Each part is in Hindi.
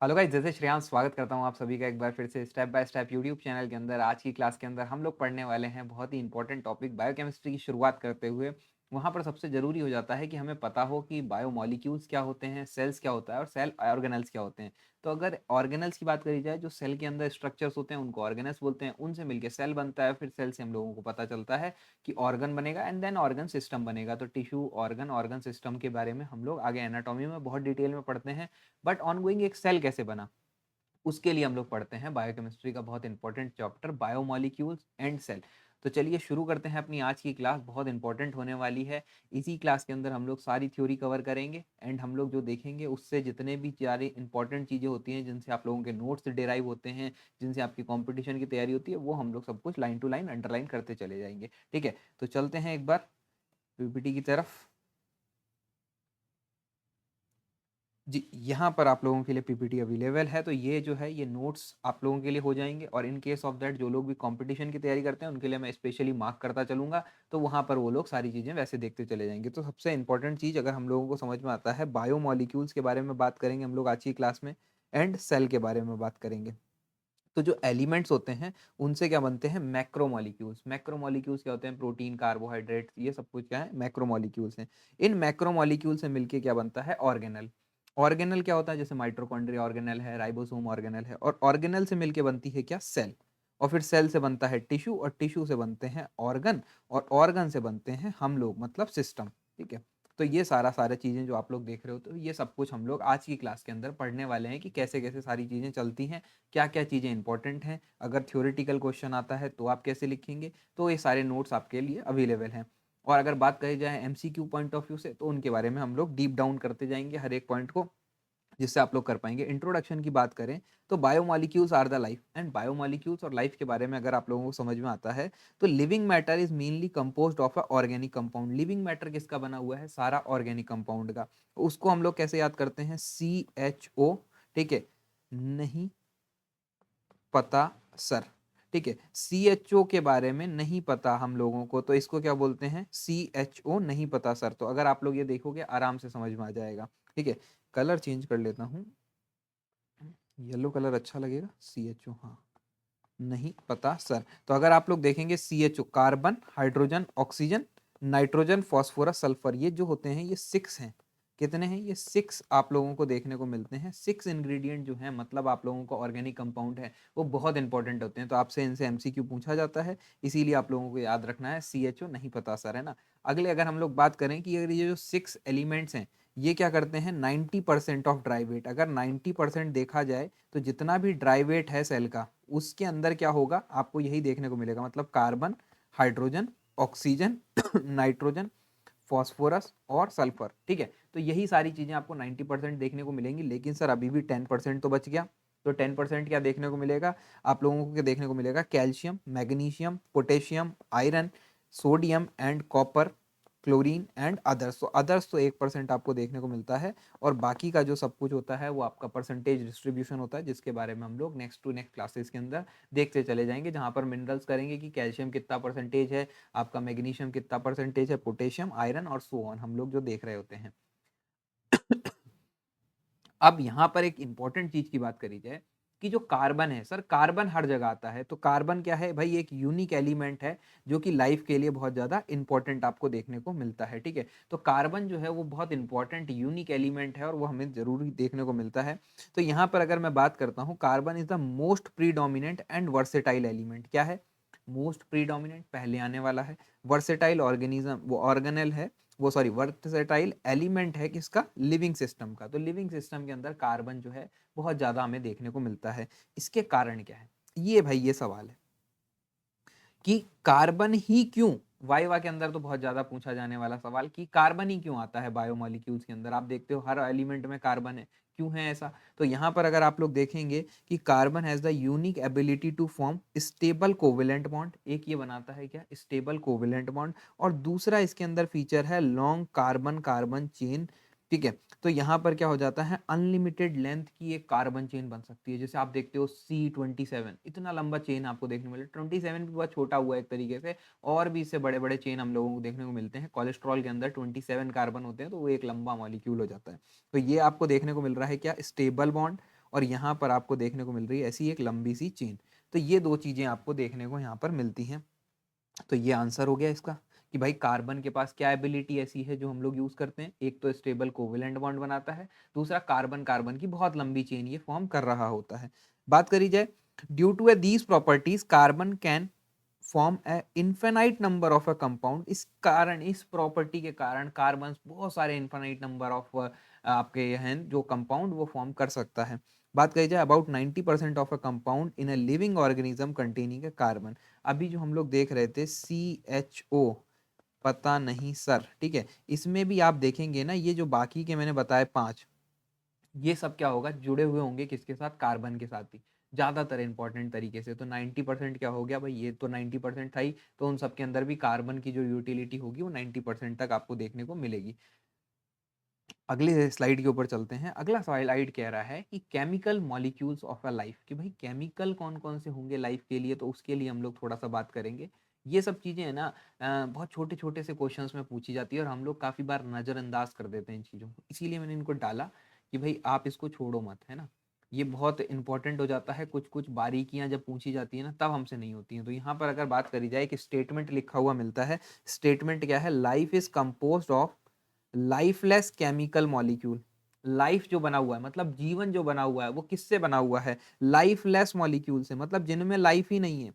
हेलो गाइस, जैसे श्रेयांश स्वागत करता हूँ आप सभी का एक बार फिर से step by step YouTube channel के अंदर। आज की क्लास के अंदर हम लोग पढ़ने वाले हैं बहुत ही इंपॉर्टेंट टॉपिक बायोकेमिस्ट्री की शुरुआत करते हुए। वहाँ पर सबसे ज़रूरी हो जाता है कि हमें पता हो कि बायोमॉलिक्यूल्स क्या होते हैं, सेल्स क्या होता है और सेल ऑर्गेनल्स क्या होते हैं। तो अगर ऑर्गेनल्स की बात करी जाए, जो सेल के अंदर स्ट्रक्चर्स होते हैं उनको ऑर्गेनल्स बोलते हैं, उनसे मिलकर सेल बनता है। फिर सेल से हम लोगों को पता चलता है कि ऑर्गन बनेगा एंड देन ऑर्गन सिस्टम बनेगा। तो टिश्यू, ऑर्गन, ऑर्गन सिस्टम के बारे में हम लोग आगे एनाटॉमी में बहुत डिटेल में पढ़ते हैं। बट ऑन गोइंग एक सेल कैसे बना, उसके लिए हम लोग पढ़ते हैं बायोकेमिस्ट्री का बहुत important chapter biomolecules and cell. तो चलिए शुरू करते हैं अपनी आज की क्लास, बहुत इंपॉर्टेंट होने वाली है। इसी क्लास के अंदर हम लोग सारी थ्योरी कवर करेंगे एंड हम लोग जो देखेंगे उससे जितने भी सारी इंपॉर्टेंट चीज़ें होती हैं, जिनसे आप लोगों के नोट्स डिराइव होते हैं, जिनसे आपकी कॉम्पिटिशन की तैयारी होती है, वो हम लोग सब कुछ लाइन टू लाइन अंडरलाइन करते चले जाएंगे। ठीक है, तो चलते हैं एक बार पीपीटी की तरफ। जी, यहाँ पर आप लोगों के लिए पीपीटी अवेलेबल है। तो ये जो है ये नोट्स आप लोगों के लिए हो जाएंगे, और इन केस ऑफ दैट जो लोग भी कंपटीशन की तैयारी करते हैं उनके लिए मैं स्पेशली मार्क करता चलूंगा। तो वहाँ पर वो लोग सारी चीज़ें वैसे देखते चले जाएंगे। तो सबसे इंपॉर्टेंट चीज़ अगर हम लोगों को समझ में आता है, बायोमॉलिक्यूल्स के बारे में बात करेंगे हम लोग आज की क्लास में, एंड सेल के बारे में बात करेंगे। तो जो एलिमेंट्स होते हैं उनसे क्या बनते हैं, मैक्रोमोलिक्यूल्स। मैक्रोमोलिक्यूल्स क्या होते हैं, प्रोटीन, कार्बोहाइड्रेट्स, ये सब कुछ क्या है, मैक्रोमोलिक्यूल्स हैं। इन मैक्रोमोलिक्यूल से मिलके क्या बनता है, ऑर्गेनल। ऑर्गेनल क्या होता है, जैसे माइटोकॉन्ड्रिया ऑर्गेनल है, राइबोसोम ऑर्गेनल है, और ऑर्गेनल से मिलके बनती है क्या, सेल। और फिर सेल से बनता है टिश्यू, और टिश्यू से बनते हैं ऑर्गन, और ऑर्गन से बनते हैं हम लोग, मतलब सिस्टम। ठीक है, तो ये सारा चीज़ें जो आप लोग देख रहे हो, तो ये सब कुछ हम लोग आज की क्लास के अंदर पढ़ने वाले हैं कि कैसे कैसे सारी चीज़ें चलती हैं, क्या क्या चीज़ें इंपॉर्टेंट हैं। अगर थ्योरेटिकल क्वेश्चन आता है तो आप कैसे लिखेंगे, तो ये सारे नोट्स आपके लिए अवेलेबल हैं। और अगर बात करी जाए एमसीक्यू पॉइंट ऑफ व्यू से, तो उनके बारे में हम लोग डीप डाउन करते जाएंगे हर एक पॉइंट को, जिससे आप लोग कर पाएंगे। इंट्रोडक्शन की बात करें तो biomolecules are the life, and biomolecules और लाइफ के बारे में अगर आप लोगों को समझ में आता है, तो living matter is mainly composed of a organic compound. Living matter किसका बना हुआ है, सारा ऑर्गेनिक कंपाउंड का। उसको हम लोग कैसे याद करते हैं, CHO। ठीक है, नहीं पता सर। ठीक है, CHO के बारे में नहीं पता हम लोगों को, तो इसको क्या बोलते हैं, CHO नहीं पता सर। तो अगर आप लोग ये देखोगे आराम से समझ में आ जाएगा। ठीक है, कलर चेंज कर लेता हूँ, येलो कलर अच्छा लगेगा। CHO, हाँ, नहीं पता सर। तो अगर आप लोग देखेंगे, CHO carbon, hydrogen, oxygen, nitrogen, phosphorus, sulphur, ये जो होते हैं ये 6 हैं। कितने हैं, ये 6 आप लोगों को देखने को मिलते हैं। 6 इंग्रेडिएंट जो हैं, मतलब आप लोगों को ऑर्गेनिक कंपाउंड है, वो बहुत इंपॉर्टेंट होते हैं। तो आपसे इनसे एमसीक्यू पूछा जाता है, इसीलिए आप लोगों को याद रखना है, CHO नहीं पता सर, है ना। अगले अगर हम लोग बात करें कि अगर ये जो 6 एलिमेंट्स हैं, ये क्या करते हैं, 90% ऑफ ड्राई वेट। अगर 90% देखा जाए तो जितना भी ड्राई वेट है सेल का, उसके अंदर क्या होगा, आपको यही देखने को मिलेगा। मतलब carbon, hydrogen, oxygen, nitrogen, phosphorus और सल्फर। ठीक है, तो यही सारी चीजें आपको 90% देखने को मिलेंगी। लेकिन सर अभी भी 10% तो बच गया। तो 10% क्या देखने को मिलेगा, आप लोगों को क्या देखने को मिलेगा, calcium, magnesium, potassium, iron, sodium and copper, chlorine and others. तो अदर्स तो 1% आपको देखने को मिलता है, और बाकी का जो सब कुछ होता है वो आपका परसेंटेज डिस्ट्रीब्यूशन होता है, जिसके बारे में हम लोग नेक्स्ट टू नेक्स्ट क्लासेस के अंदर देखते चले जाएंगे। जहां पर मिनरल्स करेंगे कि कैल्शियम कितना परसेंटेज है, आपका मैग्नीशियम कितना परसेंटेज है, पोटेशियम, आयरन और सो ऑन, हम लोग जो देख रहे होते हैं। अब यहाँ पर एक इंपॉर्टेंट चीज की बात करी जाए कि जो कार्बन है, सर कार्बन हर जगह आता है। तो कार्बन क्या है भाई, एक यूनिक एलिमेंट है जो कि लाइफ के लिए बहुत ज्यादा इंपॉर्टेंट आपको देखने को मिलता है। ठीक है, तो कार्बन जो है वो बहुत इंपॉर्टेंट यूनिक एलिमेंट है, और वो हमें जरूरी देखने को मिलता है। तो यहाँ पर अगर मैं बात करता हूँ, carbon is the most predominant and versatile element. क्या है, मोस्ट प्रीडोमिनेंट पहले आने वाला है, वर्सेटाइल ऑर्गेनिज्म, वो ऑर्गेनल है, वो सॉरी वर्सेटाइल एलिमेंट है किसका, लिविंग सिस्टम का। तो लिविंग सिस्टम के अंदर कार्बन जो है बहुत ज्यादा हमें देखने को मिलता है। इसके कारण क्या है, ये भाई ये सवाल है कि कार्बन ही क्यों, वाइवा के अंदर तो बहुत ज्यादा पूछा जाने वाला सवाल कि कार्बन ही क्यों आता है बायोमोलिक्यूल्स के अंदर। आप देखते हो हर एलिमेंट में कार्बन है, क्यों है ऐसा। तो यहाँ पर अगर आप लोग देखेंगे कि carbon has the unique ability to form stable covalent bond, एक ये बनाता है क्या, स्टेबल कोवेलेंट बॉन्ड, और दूसरा इसके अंदर फीचर है लॉन्ग कार्बन कार्बन चेन। ठीक है, तो यहाँ पर क्या हो जाता है, अनलिमिटेड लेंथ की एक कार्बन चेन बन सकती है। जैसे आप देखते हो C27, इतना लंबा चेन आपको देखने को मिले। 27 भी बहुत छोटा हुआ है एक तरीके से, और भी इससे बड़े बड़े चेन हम लोगों को देखने को मिलते हैं। कोलेस्ट्रॉल के अंदर 27 कार्बन होते हैं, तो वो एक लंबा मॉलिक्यूल हो जाता है। तो ये आपको देखने को मिल रहा है क्या, स्टेबल बॉन्ड। और यहाँ पर आपको देखने को मिल रही है ऐसी एक लंबी सी चेन। तो ये 2 चीज़ें आपको देखने को यहाँ पर मिलती हैं। तो ये आंसर हो गया इसका कि भाई कार्बन के पास क्या एबिलिटी ऐसी है जो हम लोग यूज़ करते हैं। एक तो स्टेबल कोवेलेंट बॉन्ड बनाता है, दूसरा कार्बन कार्बन की बहुत लंबी चेन ये फॉर्म कर रहा होता है। बात करी जाए due to a these properties carbon can form a infinite number of a compound. इस कारण, इस प्रॉपर्टी के कारण कार्बन बहुत सारे इन्फिनाइट नंबर ऑफ आपके हैं जो कंपाउंड वो फॉर्म कर सकता है। बात करी जाए about 90% of a compound in a living organism containing A carbon. अभी जो हम लोग देख रहे थे CHO, पता नहीं सर, ठीक है, इसमें भी आप देखेंगे ना ये जो बाकी के मैंने बताए 5, ये सब क्या होगा, जुड़े हुए होंगे किसके साथ, कार्बन के साथ ही ज़्यादातर इंपॉर्टेंट तरीके से। तो 90% क्या हो गया भाई, ये तो 90% था ही, तो उन सब के अंदर भी कार्बन की जो यूटिलिटी होगी वो 90% तक आपको देखने को मिलेगी। अगले स्लाइड के ऊपर चलते हैं। अगला स्लाइड कह रहा है कि chemical molecules of a life, कि भाई केमिकल कौन कौन से होंगे लाइफ के लिए, तो उसके लिए हम लोग थोड़ा सा बात करेंगे। ये सब चीज़ें है ना बहुत छोटे छोटे से क्वेश्चंस में पूछी जाती है और हम लोग काफ़ी बार नज़रअंदाज कर देते हैं इन चीज़ों को, इसीलिए मैंने इनको डाला कि भाई आप इसको छोड़ो मत, है ना। ये बहुत इंपॉर्टेंट हो जाता है, कुछ कुछ बारीकियां जब पूछी जाती है ना तब हमसे नहीं होती हैं। तो यहाँ पर अगर बात करी जाए कि स्टेटमेंट लिखा हुआ मिलता है, स्टेटमेंट क्या है, life is composed of lifeless chemical molecule. Life जो बना हुआ है मतलब जीवन जो बना हुआ है वो किससे बना हुआ है, लाइफलेस मॉलिक्यूल से, मतलब जिनमें लाइफ ही नहीं है,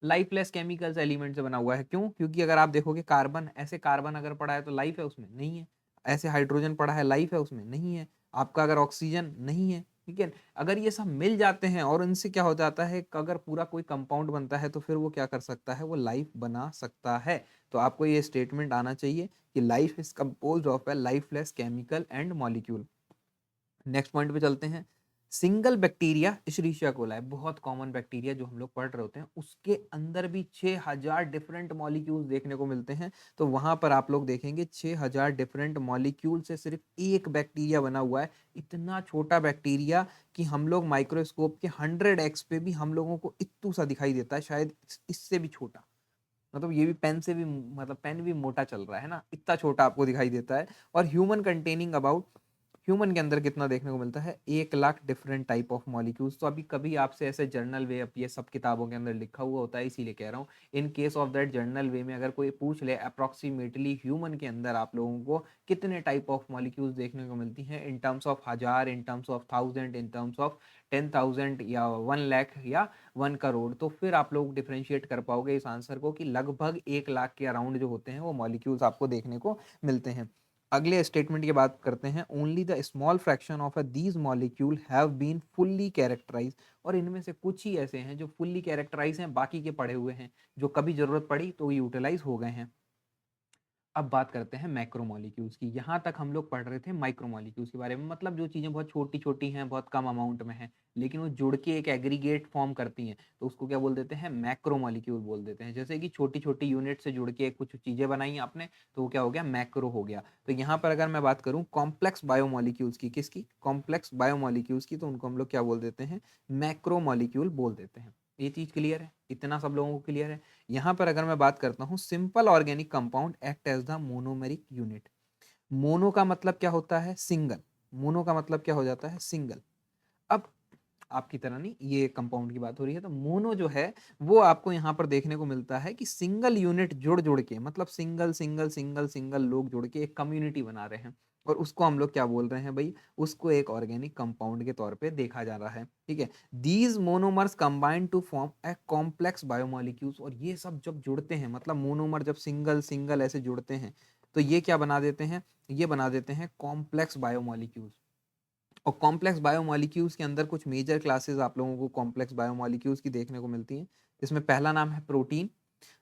लाइफलेस केमिकल्स एलिमेंट से बना हुआ है। क्यों? क्योंकि अगर आप देखोगे कार्बन, ऐसे कार्बन अगर पड़ा है तो लाइफ है उसमें, नहीं है। ऐसे हाइड्रोजन पड़ा है, लाइफ है उसमें, नहीं है। आपका अगर ऑक्सीजन नहीं है, ठीक है। अगर ये सब मिल जाते हैं और इनसे क्या हो जाता है, अगर पूरा कोई कंपाउंड बनता है तो फिर वो क्या कर सकता है, वो लाइफ बना सकता है। तो आपको ये स्टेटमेंट आना चाहिए कि life is composed of A lifeless chemical and molecule. Next point पे चलते हैं। सिंगल बैक्टीरिया इशरीशिया कोलाई, बहुत कॉमन बैक्टीरिया जो हम लोग पढ़ रहे होते हैं, उसके अंदर भी 6000 डिफरेंट मॉलिक्यूल्स देखने को मिलते हैं। तो वहां पर आप लोग देखेंगे 6000 डिफरेंट मॉलिक्यूल से सिर्फ एक बैक्टीरिया बना हुआ है। इतना छोटा बैक्टीरिया कि हम लोग माइक्रोस्कोप के 100x पे भी हम लोगों को इतू सा दिखाई देता है, शायद इससे भी छोटा। मतलब ये भी पेन से भी, मतलब पेन भी मोटा चल रहा है ना, इतना छोटा आपको दिखाई देता है। और ह्यूमन कंटेनिंग अबाउट, ह्यूमन के अंदर कितना देखने को मिलता है, 1 lakh different type of molecules. तो अभी कभी आपसे ऐसे जर्नल वे, अब ये सब किताबों के अंदर लिखा हुआ होता है इसीलिए कह रहा हूँ, in case of that general way में अगर कोई पूछ ले अप्रोक्सीमेटली ह्यूमन के अंदर आप लोगों को कितने टाइप ऑफ मॉलिक्यूल्स देखने को मिलती हैं, in terms of 1000, in terms of 1000, in terms of 10,000 या 1 लाख या 1 करोड़, तो फिर आप लोग डिफ्रेंशिएट कर पाओगे इस आंसर को कि लगभग 1 लाख के अराउंड जो होते हैं वो मॉलिक्यूल्स आपको देखने को मिलते हैं। अगले स्टेटमेंट की बात करते हैं। Only the small fraction of these molecule have been fully characterize. और इनमें से कुछ ही ऐसे हैं जो फुल्ली कैरेक्टराइज हैं, बाकी के पड़े हुए हैं जो कभी जरूरत पड़ी तो यूटिलाइज हो गए हैं। अब बात करते हैं मैक्रोमोलिक्यूल्स की। यहाँ तक हम लोग पढ़ रहे थे माइक्रोमोलिक्यूल्स के बारे में, मतलब जो चीज़ें बहुत छोटी छोटी हैं, बहुत कम अमाउंट में हैं, लेकिन वो जुड़ के एक एग्रीगेट फॉर्म करती हैं, तो उसको क्या बोल देते हैं, मैक्रोमोलिक्यूल बोल देते हैं। जैसे कि छोटी छोटी यूनिट से जुड़ के कुछ चीज़ें बनाई आपने तो वो क्या हो गया, मैक्रो हो गया। तो यहाँ पर अगर मैं बात करूँ कॉम्प्लेक्स बायोमोलिक्यूल्स की, किसकी, कॉम्प्लेक्स बायोमोलिक्यूल्स की, तो उनको हम लोग क्या बोल देते हैं, मैक्रोमोलिक्यूल बोल देते हैं। ये चीज़ क्लियर है, इतना सब लोगों को क्लियर है। यहाँ पर अगर मैं बात करता हूँ simple organic compound act as the monomeric unit. Mono का मतलब क्या होता है, सिंगल। मोनो का मतलब क्या हो जाता है, सिंगल। अब आपकी तरह नहीं, ये कंपाउंड की बात हो रही है, तो मोनो जो है वो आपको यहाँ पर देखने को मिलता है कि सिंगल यूनिट जुड़ जुड़ के, मतलब सिंगल सिंगल सिंगल सिंगल लोग जुड़ के एक कम्युनिटी बना रहे हैं, और उसको हम लोग क्या बोल रहे हैं भाई, उसको एक ऑर्गेनिक कंपाउंड के तौर पे देखा जा रहा है, ठीक है। These monomers combine to form a complex biomolecules. और ये सब जब जुड़ते हैं, मतलब मोनोमर जब सिंगल सिंगल ऐसे जुड़ते हैं तो ये क्या बना देते हैं, ये बना देते हैं कॉम्प्लेक्स बायोमोलिक्यूल्स। और कॉम्प्लेक्स बायोमोलिक्यूल्स के अंदर कुछ मेजर क्लासेस आप लोगों को कॉम्प्लेक्स बायोमोलिक्यूल्स की देखने को मिलती हैं। इसमें पहला नाम है प्रोटीन,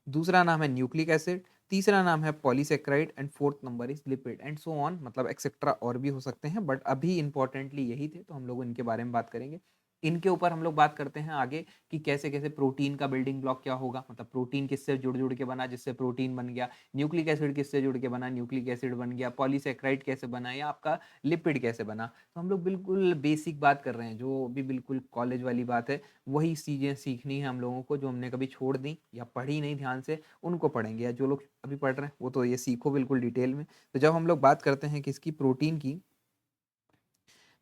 दूसरा नाम है न्यूक्लिक एसिड, तीसरा नाम है polysaccharide, and fourth number is lipid and so on, मतलब एक्सेट्रा और भी हो सकते हैं, बट अभी इंपॉर्टेंटली यही थे तो हम लोग इनके बारे में बात करेंगे। इनके ऊपर हम लोग बात करते हैं आगे कि कैसे कैसे प्रोटीन का बिल्डिंग ब्लॉक क्या होगा, मतलब प्रोटीन किससे जुड़ जुड़ के बना जिससे प्रोटीन बन गया, न्यूक्लिक एसिड किससे जुड़ के बना, न्यूक्लिक एसिड बन गया, पॉलीसेक्राइड कैसे बना, या आपका लिपिड कैसे बना। तो हम लोग बिल्कुल बेसिक बात कर रहे हैं, जो भी बिल्कुल कॉलेज वाली बात है, वही चीज़ें सीखनी है हम लोगों को, जो हमने कभी छोड़ दी या पढ़ी नहीं ध्यान से उनको पढ़ेंगे, या जो लोग अभी पढ़ रहे हैं वो तो ये सीखो बिल्कुल डिटेल में। तो जब हम लोग बात करते हैं किसकी, प्रोटीन की,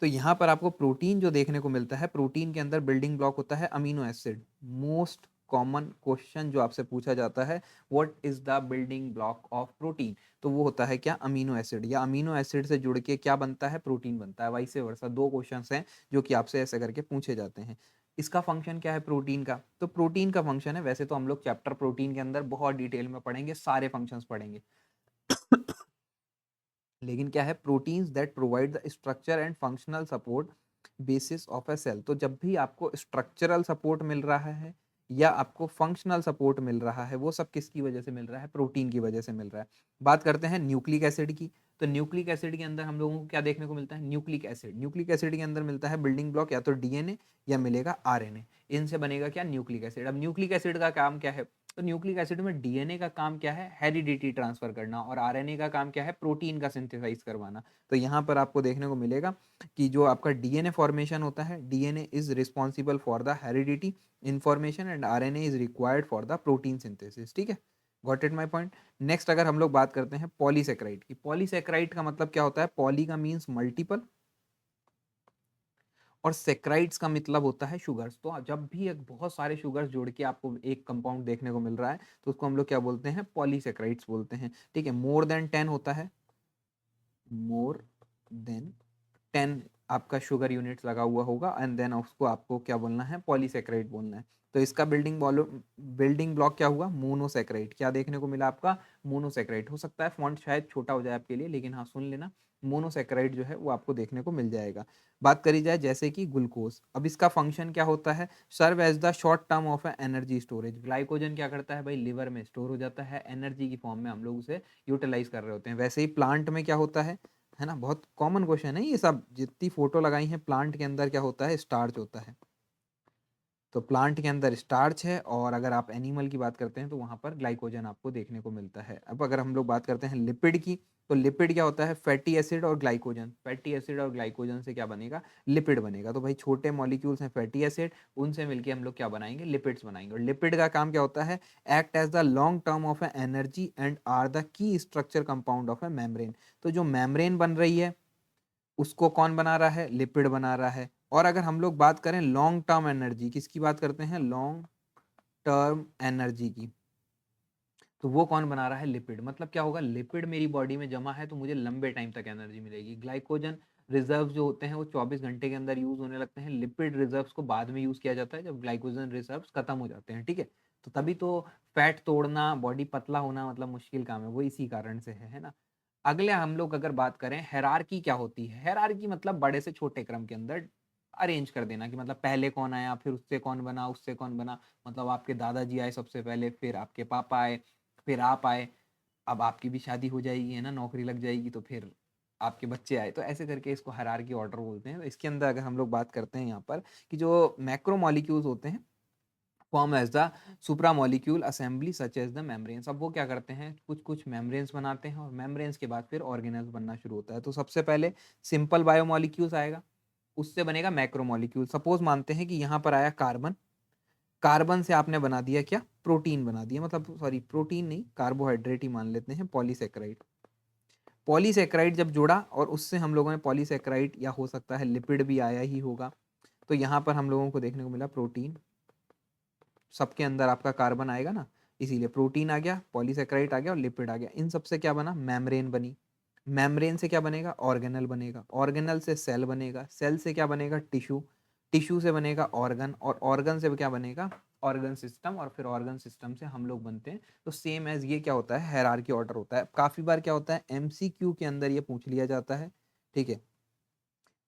तो यहाँ पर आपको प्रोटीन जो देखने को मिलता है, प्रोटीन के अंदर बिल्डिंग ब्लॉक होता है amino acid. Most common question जो आपसे पूछा जाता है, what is the building block of protein, तो वो होता है क्या, अमीनो एसिड। या अमीनो एसिड से जुड़ के क्या बनता है, प्रोटीन बनता है, वाइस वर्सा। दो क्वेश्चंस हैं जो कि आपसे ऐसे करके पूछे जाते हैं। इसका फंक्शन क्या है प्रोटीन का, तो प्रोटीन का फंक्शन है, वैसे तो हम लोग चैप्टर प्रोटीन के अंदर बहुत डिटेल में पढ़ेंगे, सारे फंक्शंस पढ़ेंगे लेकिन क्या है, proteins that provide the structure and functional support basis of a cell. तो जब भी आपको स्ट्रक्चरल सपोर्ट मिल रहा है या आपको फंक्शनल सपोर्ट मिल रहा है, वो सब किसकी वजह से मिल रहा है, प्रोटीन की वजह से मिल रहा है। बात करते हैं न्यूक्लिक एसिड की, तो न्यूक्लिक एसिड के अंदर हम लोगों को क्या देखने को मिलता है, न्यूक्लिक एसिड। न्यूक्लिक एसिड के अंदर मिलता है बिल्डिंग ब्लॉक या तो डीएनए या मिलेगा आरएनए, इनसे बनेगा क्या, न्यूक्लिक एसिड। अब न्यूक्लिक एसिड का काम क्या है, तो न्यूक्लिक एसिड में डीएनए का काम क्या है, हेरिडिटी ट्रांसफर करना, और आरएनए का काम क्या है, प्रोटीन का सिंथेसाइज करवाना। तो यहाँ पर आपको देखने को मिलेगा कि जो आपका डीएनए फॉर्मेशन होता है, DNA is responsible for the heredity information and RNA is required for the protein synthesis. ठीक है, got it my point. Next अगर हम लोग बात करते हैं पॉलीसेक्राइड की, पॉलीसेक्राइड का मतलब क्या होता है, पॉली का मीन्स मल्टीपल और सेक्राइड्स का मतलब होता है शुगर्स। तो जब भी एक बहुत सारे शुगर्स जोड़ के आपको एक कंपाउंड देखने को मिल रहा है, तो उसको हम लोग क्या बोलते हैं, पॉलीसेक्राइड्स बोलते हैं। ठीक है, मोर देन 10 होता है, मोर देन 10 आपका शुगर यूनिट्स लगा हुआ होगा, एंड देन उसको आपको क्या बोलना है, पॉलीसेक्राइड बोलना है। तो इसका बिल्डिंग ब्लॉक क्या हुआ, मोनोसेक्राइड। क्या देखने को मिला आपका, मोनोसेक्राइड। हो सकता है फॉन्ट शायद छोटा हो जाए आपके लिए, लेकिन हाँ सुन लेना, मोनोसेक्राइड जो है वो आपको देखने को मिल जाएगा। बात करी जाए जैसे कि ग्लूकोज, अब इसका फंक्शन क्या होता है, serve as the short term of energy storage. Glycogen क्या करता है भाई, लिवर में स्टोर हो जाता है, एनर्जी की फॉर्म में हम लोग उसे यूटिलाइज कर रहे होते हैं। वैसे ही प्लांट में क्या होता है ना, बहुत कॉमन क्वेश्चन है ये सब, जितनी फोटो लगाई है, प्लांट के अंदर क्या होता है, स्टार्च होता है। तो प्लांट के अंदर स्टार्च है, और अगर आप एनिमल की बात करते हैं तो वहां पर ग्लाइकोजन आपको देखने को मिलता है। अब अगर हम लोग बात करते हैं लिपिड की, तो लिपिड क्या होता है, फैटी एसिड और ग्लाइकोजन। फैटी एसिड और ग्लाइकोजन से क्या बनेगा, लिपिड बनेगा। तो भाई छोटे मॉलिक्यूल्स हैं फैटी एसिड, उनसे मिलकर हम लोग क्या बनाएंगे, लिपिड्स बनाएंगे। और लिपिड का काम क्या होता है, act as the long term of a energy and are the key structure compound of a membrane. तो जो मेम्ब्रेन बन रही है उसको कौन बना रहा है, लिपिड बना रहा है। और अगर हम लोग बात करें लॉन्ग टर्म एनर्जी, किसकी बात करते हैं, लॉन्ग टर्म एनर्जी की, तो वो कौन बना रहा है, लिपिड। मतलब क्या होगा, लिपिड मेरी बॉडी में जमा है तो मुझे लंबे टाइम तक एनर्जी मिलेगी। ग्लाइकोजन रिजर्व जो होते हैं वो 24 घंटे के अंदर यूज होने लगते हैं, लिपिड रिजर्व्स को बाद में यूज किया जाता है जब ग्लाइकोजन रिजर्व्स खत्म हो जाते हैं। ठीक है, तो तभी तो फैट तोड़ना, बॉडी पतला होना मतलब मुश्किल काम है, वो इसी कारण से है ना। अगले हम लोग अगर बात करें हेरारकी क्या होती है, हेरारकी मतलब बड़े से छोटे क्रम के अंदर अरेंज कर देना, कि मतलब पहले कौन आया, फिर उससे कौन बना, उससे कौन बना। मतलब आपके दादाजी आए सबसे पहले, फिर आपके पापा आए, फिर आप आए, अब आपकी भी शादी हो जाएगी है ना, नौकरी लग जाएगी, तो फिर आपके बच्चे आए। तो ऐसे करके इसको हायरार्की ऑर्डर बोलते हैं। तो इसके अंदर अगर हम लोग बात करते हैं यहाँ पर कि जो मैक्रो मॉलिक्यूल्स होते हैं form as the supra molecule assembly such as the membranes. अब वो क्या करते हैं, कुछ कुछ मेम्ब्रेन्स बनाते हैं, और मेम्ब्रेन्स के बाद फिर ऑर्गेनेल्स बनना शुरू होता है। तो सबसे पहले सिंपल बायोमॉलिक्यूल्स आएगा, उससे बनेगा मैक्रोमोलिक्यूल। सपोज मानते हैं कि यहाँ पर आया कार्बन, कार्बन से आपने बना दिया क्या, प्रोटीन बना दिया, मतलब सॉरी प्रोटीन नहीं, कार्बोहाइड्रेट ही मान लेते हैं, पॉलीसेक्राइड। पॉलीसेक्राइड जब जुड़ा और उससे हम लोगों ने पॉलीसेक्राइड या हो सकता है लिपिड भी आया ही होगा, तो यहाँ पर हम लोगों को देखने को मिला प्रोटीन। सबके अंदर आपका कार्बन आएगा ना, इसीलिए प्रोटीन आ गया, पॉलीसेक्राइड आ गया और लिपिड आ गया। इन सब से क्या बना, मेम्ब्रेन बनी। मेम्ब्रेन से क्या बनेगा, ऑर्गेनल बनेगा। ऑर्गेनल से सेल बनेगा। सेल से क्या बनेगा, टिश्यू। टिश्यू से बनेगा ऑर्गन, और ऑर्गन से क्या बनेगा, ऑर्गन सिस्टम। और फिर ऑर्गन सिस्टम से हम लोग बनते हैं। तो सेम एज ये क्या होता है, हायरार्की ऑर्डर होता है। काफी बार क्या होता है, एमसीक्यू के अंदर ये पूछ लिया जाता है। ठीक है,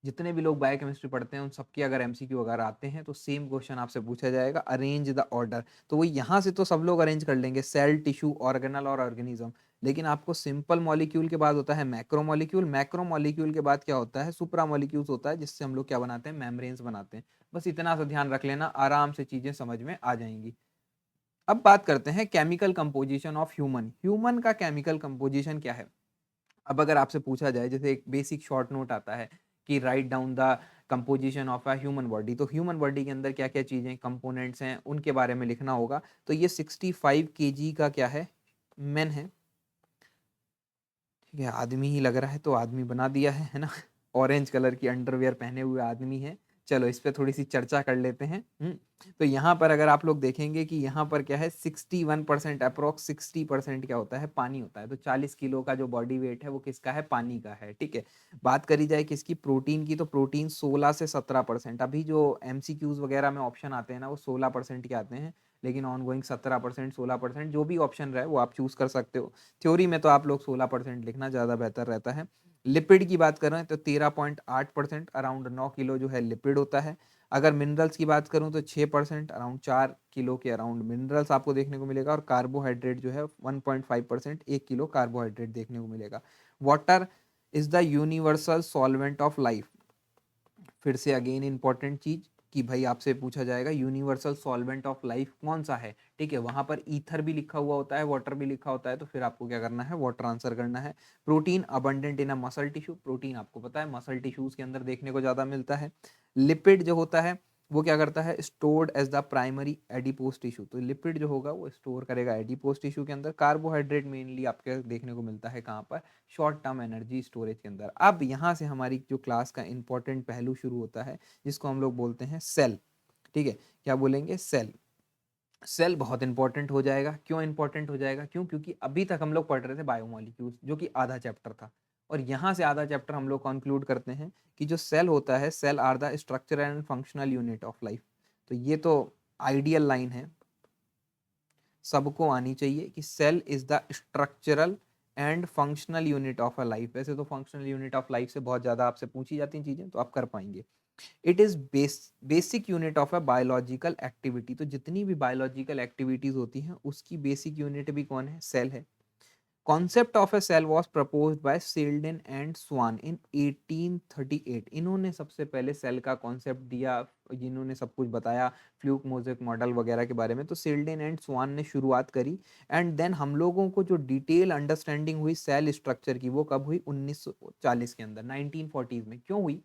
जितने भी लोग बायोकेमिस्ट्री पढ़ते हैं उन सबके अगर एमसीक्यू अगर आते हैं तो सेम क्वेश्चन आपसे पूछा जाएगा, अरेंज द ऑर्डर। तो वो यहाँ से तो सब लोग अरेंज कर लेंगे, सेल, टिश्यू, ऑर्गेनल और ऑर्गेनिज्म। लेकिन आपको सिंपल मॉलिक्यूल के बाद होता है मैक्रो मॉलिक्यूल, मैक्रो मॉलिक्यूल के बाद क्या होता है, सुप्रा मॉलिक्यूल्स होता है, जिससे हम लोग क्या बनाते हैं, मेम्ब्रेन्स बनाते हैं। बस इतना सा ध्यान रख लेना, आराम से चीजें समझ में आ जाएंगी। अब बात करते हैं chemical composition of human. Human का केमिकल कंपोजिशन क्या है। अब अगर आपसे पूछा जाए, जैसे एक बेसिक शॉर्ट नोट आता है कि write down the composition of a human body, तो ह्यूमन बॉडी के अंदर क्या क्या चीज़ें, कंपोनेंट्स हैं, उनके बारे में लिखना होगा। तो ये 65 kg का क्या है, मेन है। ठीक है, आदमी ही लग रहा है तो आदमी बना दिया है ना। ऑरेंज कलर की अंडरवियर पहने हुए आदमी है। चलो इस पे थोड़ी सी चर्चा कर लेते हैं। तो यहाँ पर अगर आप लोग देखेंगे कि यहाँ पर क्या है 61% अप्रोक्स 60% क्या होता है, पानी होता है। तो 40 किलो का जो बॉडी वेट है वो किसका है, पानी का है। ठीक है, बात करी जाए किसकी, प्रोटीन की, तो प्रोटीन 16 से 17%। अभी जो एमसीक्यूज वगैरह में ऑप्शन आते हैं ना वो 16% के आते हैं, लेकिन ऑन गोइंग 17%, 16%, जो भी ऑप्शन रहे वो आप चूज कर सकते हो। थ्योरी में तो आप लोग 16% लिखना ज़्यादा बेहतर रहता है। लिपिड की बात करें तो 13.8%, अराउंड 9 किलो जो है लिपिड होता है। अगर मिनरल्स की बात करूं तो 6%, अराउंड 4 किलो के अराउंड मिनरल्स आपको देखने को मिलेगा। और कार्बोहाइड्रेट जो है 1.5%, 1 किलो कार्बोहाइड्रेट देखने को मिलेगा। Water is the universal solvent of life. फिर से अगेन इंपॉर्टेंट चीज कि भाई आपसे पूछा जाएगा यूनिवर्सल सॉल्वेंट ऑफ लाइफ कौन सा है। ठीक है, वहां पर ईथर भी लिखा हुआ होता है, वाटर भी लिखा होता है, तो फिर आपको क्या करना है, वाटर आंसर करना है। Protein abundant in a muscle tissue, protein आपको पता है मसल टिश्यूज के अंदर देखने को ज्यादा मिलता है। लिपिड जो होता है वो क्या करता है, stored as the primary adipose tissue, तो लिपिड जो होगा वो स्टोर करेगा एडिपोज टिश्यू के अंदर। कार्बोहाइड्रेट मेनली आपके देखने को मिलता है कहाँ पर, शॉर्ट टर्म एनर्जी स्टोरेज के अंदर। अब यहाँ से हमारी जो क्लास का इंपॉर्टेंट पहलू शुरू होता है, जिसको हम लोग बोलते हैं सेल। ठीक है, क्या बोलेंगे, सेल। सेल बहुत इंपॉर्टेंट हो जाएगा। क्यों इंपॉर्टेंट हो जाएगा, क्यों, क्योंकि अभी तक हम लोग पढ़ रहे थे बायोमोलिक्यूल्स, जो कि आधा चैप्टर था, और यहाँ से आधा चैप्टर हम लोग कंक्लूड करते हैं कि जो सेल होता है, cell are the structure and functional unit of life. तो ये तो आइडियल लाइन है, सबको आनी चाहिए कि cell is the structural and functional unit of a life. वैसे तो फंक्शनल यूनिट ऑफ लाइफ से बहुत ज़्यादा आपसे पूछी जाती हैं चीज़ें, तो आप कर पाएंगे। It is basic unit of a biological activity, तो जितनी भी बायोलॉजिकल एक्टिविटीज होती हैं उसकी बेसिक यूनिट भी कौन है, सेल है। Concept of a cell was proposed by Schleiden and Schwann in 1838। इन्होंने सबसे पहले सेल का कॉन्सेप्ट दिया, जिन्होंने सब कुछ बताया फ्लूक मोज़ेक मॉडल वगैरह के बारे में, तो सेल्डन एंड स्वान ने शुरुआत करी। एंड देन हम लोगों को जो डिटेल अंडरस्टैंडिंग हुई सेल स्ट्रक्चर की वो कब हुई, 1940 के अंदर, 1940s में। क्यों हुई,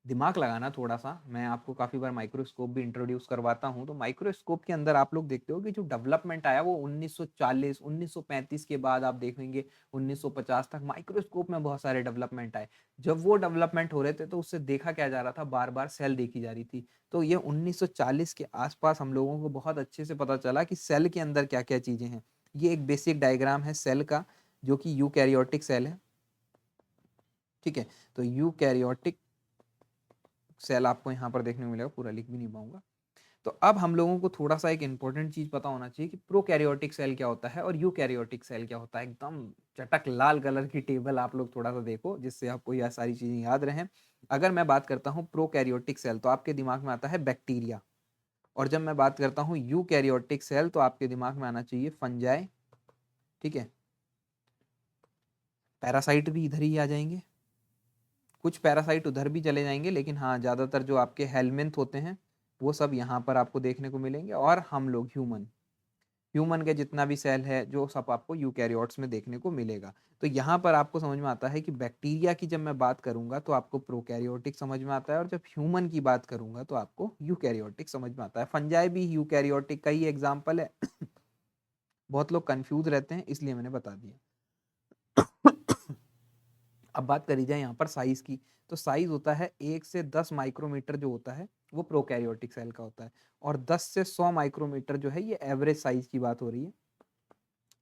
दिमाग लगाना थोड़ा सा, मैं आपको काफी बार माइक्रोस्कोप भी इंट्रोड्यूस करवाता हूं। तो माइक्रोस्कोप के अंदर आप लोग देखते हो कि जो डेवलपमेंट आया वो 1940 1935 के बाद आप देखेंगे 1950 तक माइक्रोस्कोप में बहुत सारे डेवलपमेंट आए। जब वो डेवलपमेंट हो रहे थे तो उससे देखा क्या जा रहा था, बार बार सेल देखी जा रही थी। तो ये 1940 के आसपास हम लोगों को बहुत अच्छे से पता चला कि सेल के अंदर क्या क्या चीजें हैं। ये एक बेसिक डायग्राम है सेल का, जो कि यूकैरियोटिक सेल है। ठीक है, तो यूकैरियोटिक सेल आपको यहाँ पर देखने को मिलेगा, पूरा लिख भी नहीं पाऊंगा। तो अब हम लोगों को थोड़ा सा एक इंपॉर्टेंट चीज पता होना चाहिए कि प्रोकैरियोटिक सेल क्या होता है और यूकैरियोटिक सेल क्या होता है। एकदम चटक लाल कलर की टेबल आप लोग थोड़ा सा देखो, जिससे आपको यह सारी चीजें याद रहें। अगर मैं बात करता हूँ प्रोकैरियोटिक सेल तो आपके दिमाग में आता है बैक्टीरिया, और जब मैं बात करता हूँ यूकैरियोटिक सेल तो आपके दिमाग में आना चाहिए फंजाई। ठीक है, पैरासाइट भी इधर ही आ जाएंगे, कुछ पैरासाइट उधर भी चले जाएंगे, लेकिन हाँ ज़्यादातर जो आपके हेलमिंथ होते हैं वो सब यहाँ पर आपको देखने को मिलेंगे। और हम लोग ह्यूमन, ह्यूमन के जितना भी सेल है जो सब आपको यूकैरियोट्स में देखने को मिलेगा। तो यहाँ पर आपको समझ में आता है कि बैक्टीरिया की जब मैं बात करूंगा तो आपको प्रोकैरियोटिक समझ में आता है, और जब ह्यूमन की बात करूंगा तो आपको यूकैरियोटिक समझ में आता है। फंजाई भी यूकैरियोटिक का ही एग्जाम्पल है। बहुत लोग कंफ्यूज रहते हैं, इसलिए मैंने बता दिया। अब बात करी जाए यहाँ पर साइज की, तो साइज होता है 1 से 10 माइक्रोमीटर जो होता है वो प्रोकैरियोटिक सेल का होता है, और 10 से 100 माइक्रोमीटर जो है ये एवरेज साइज की बात हो रही है।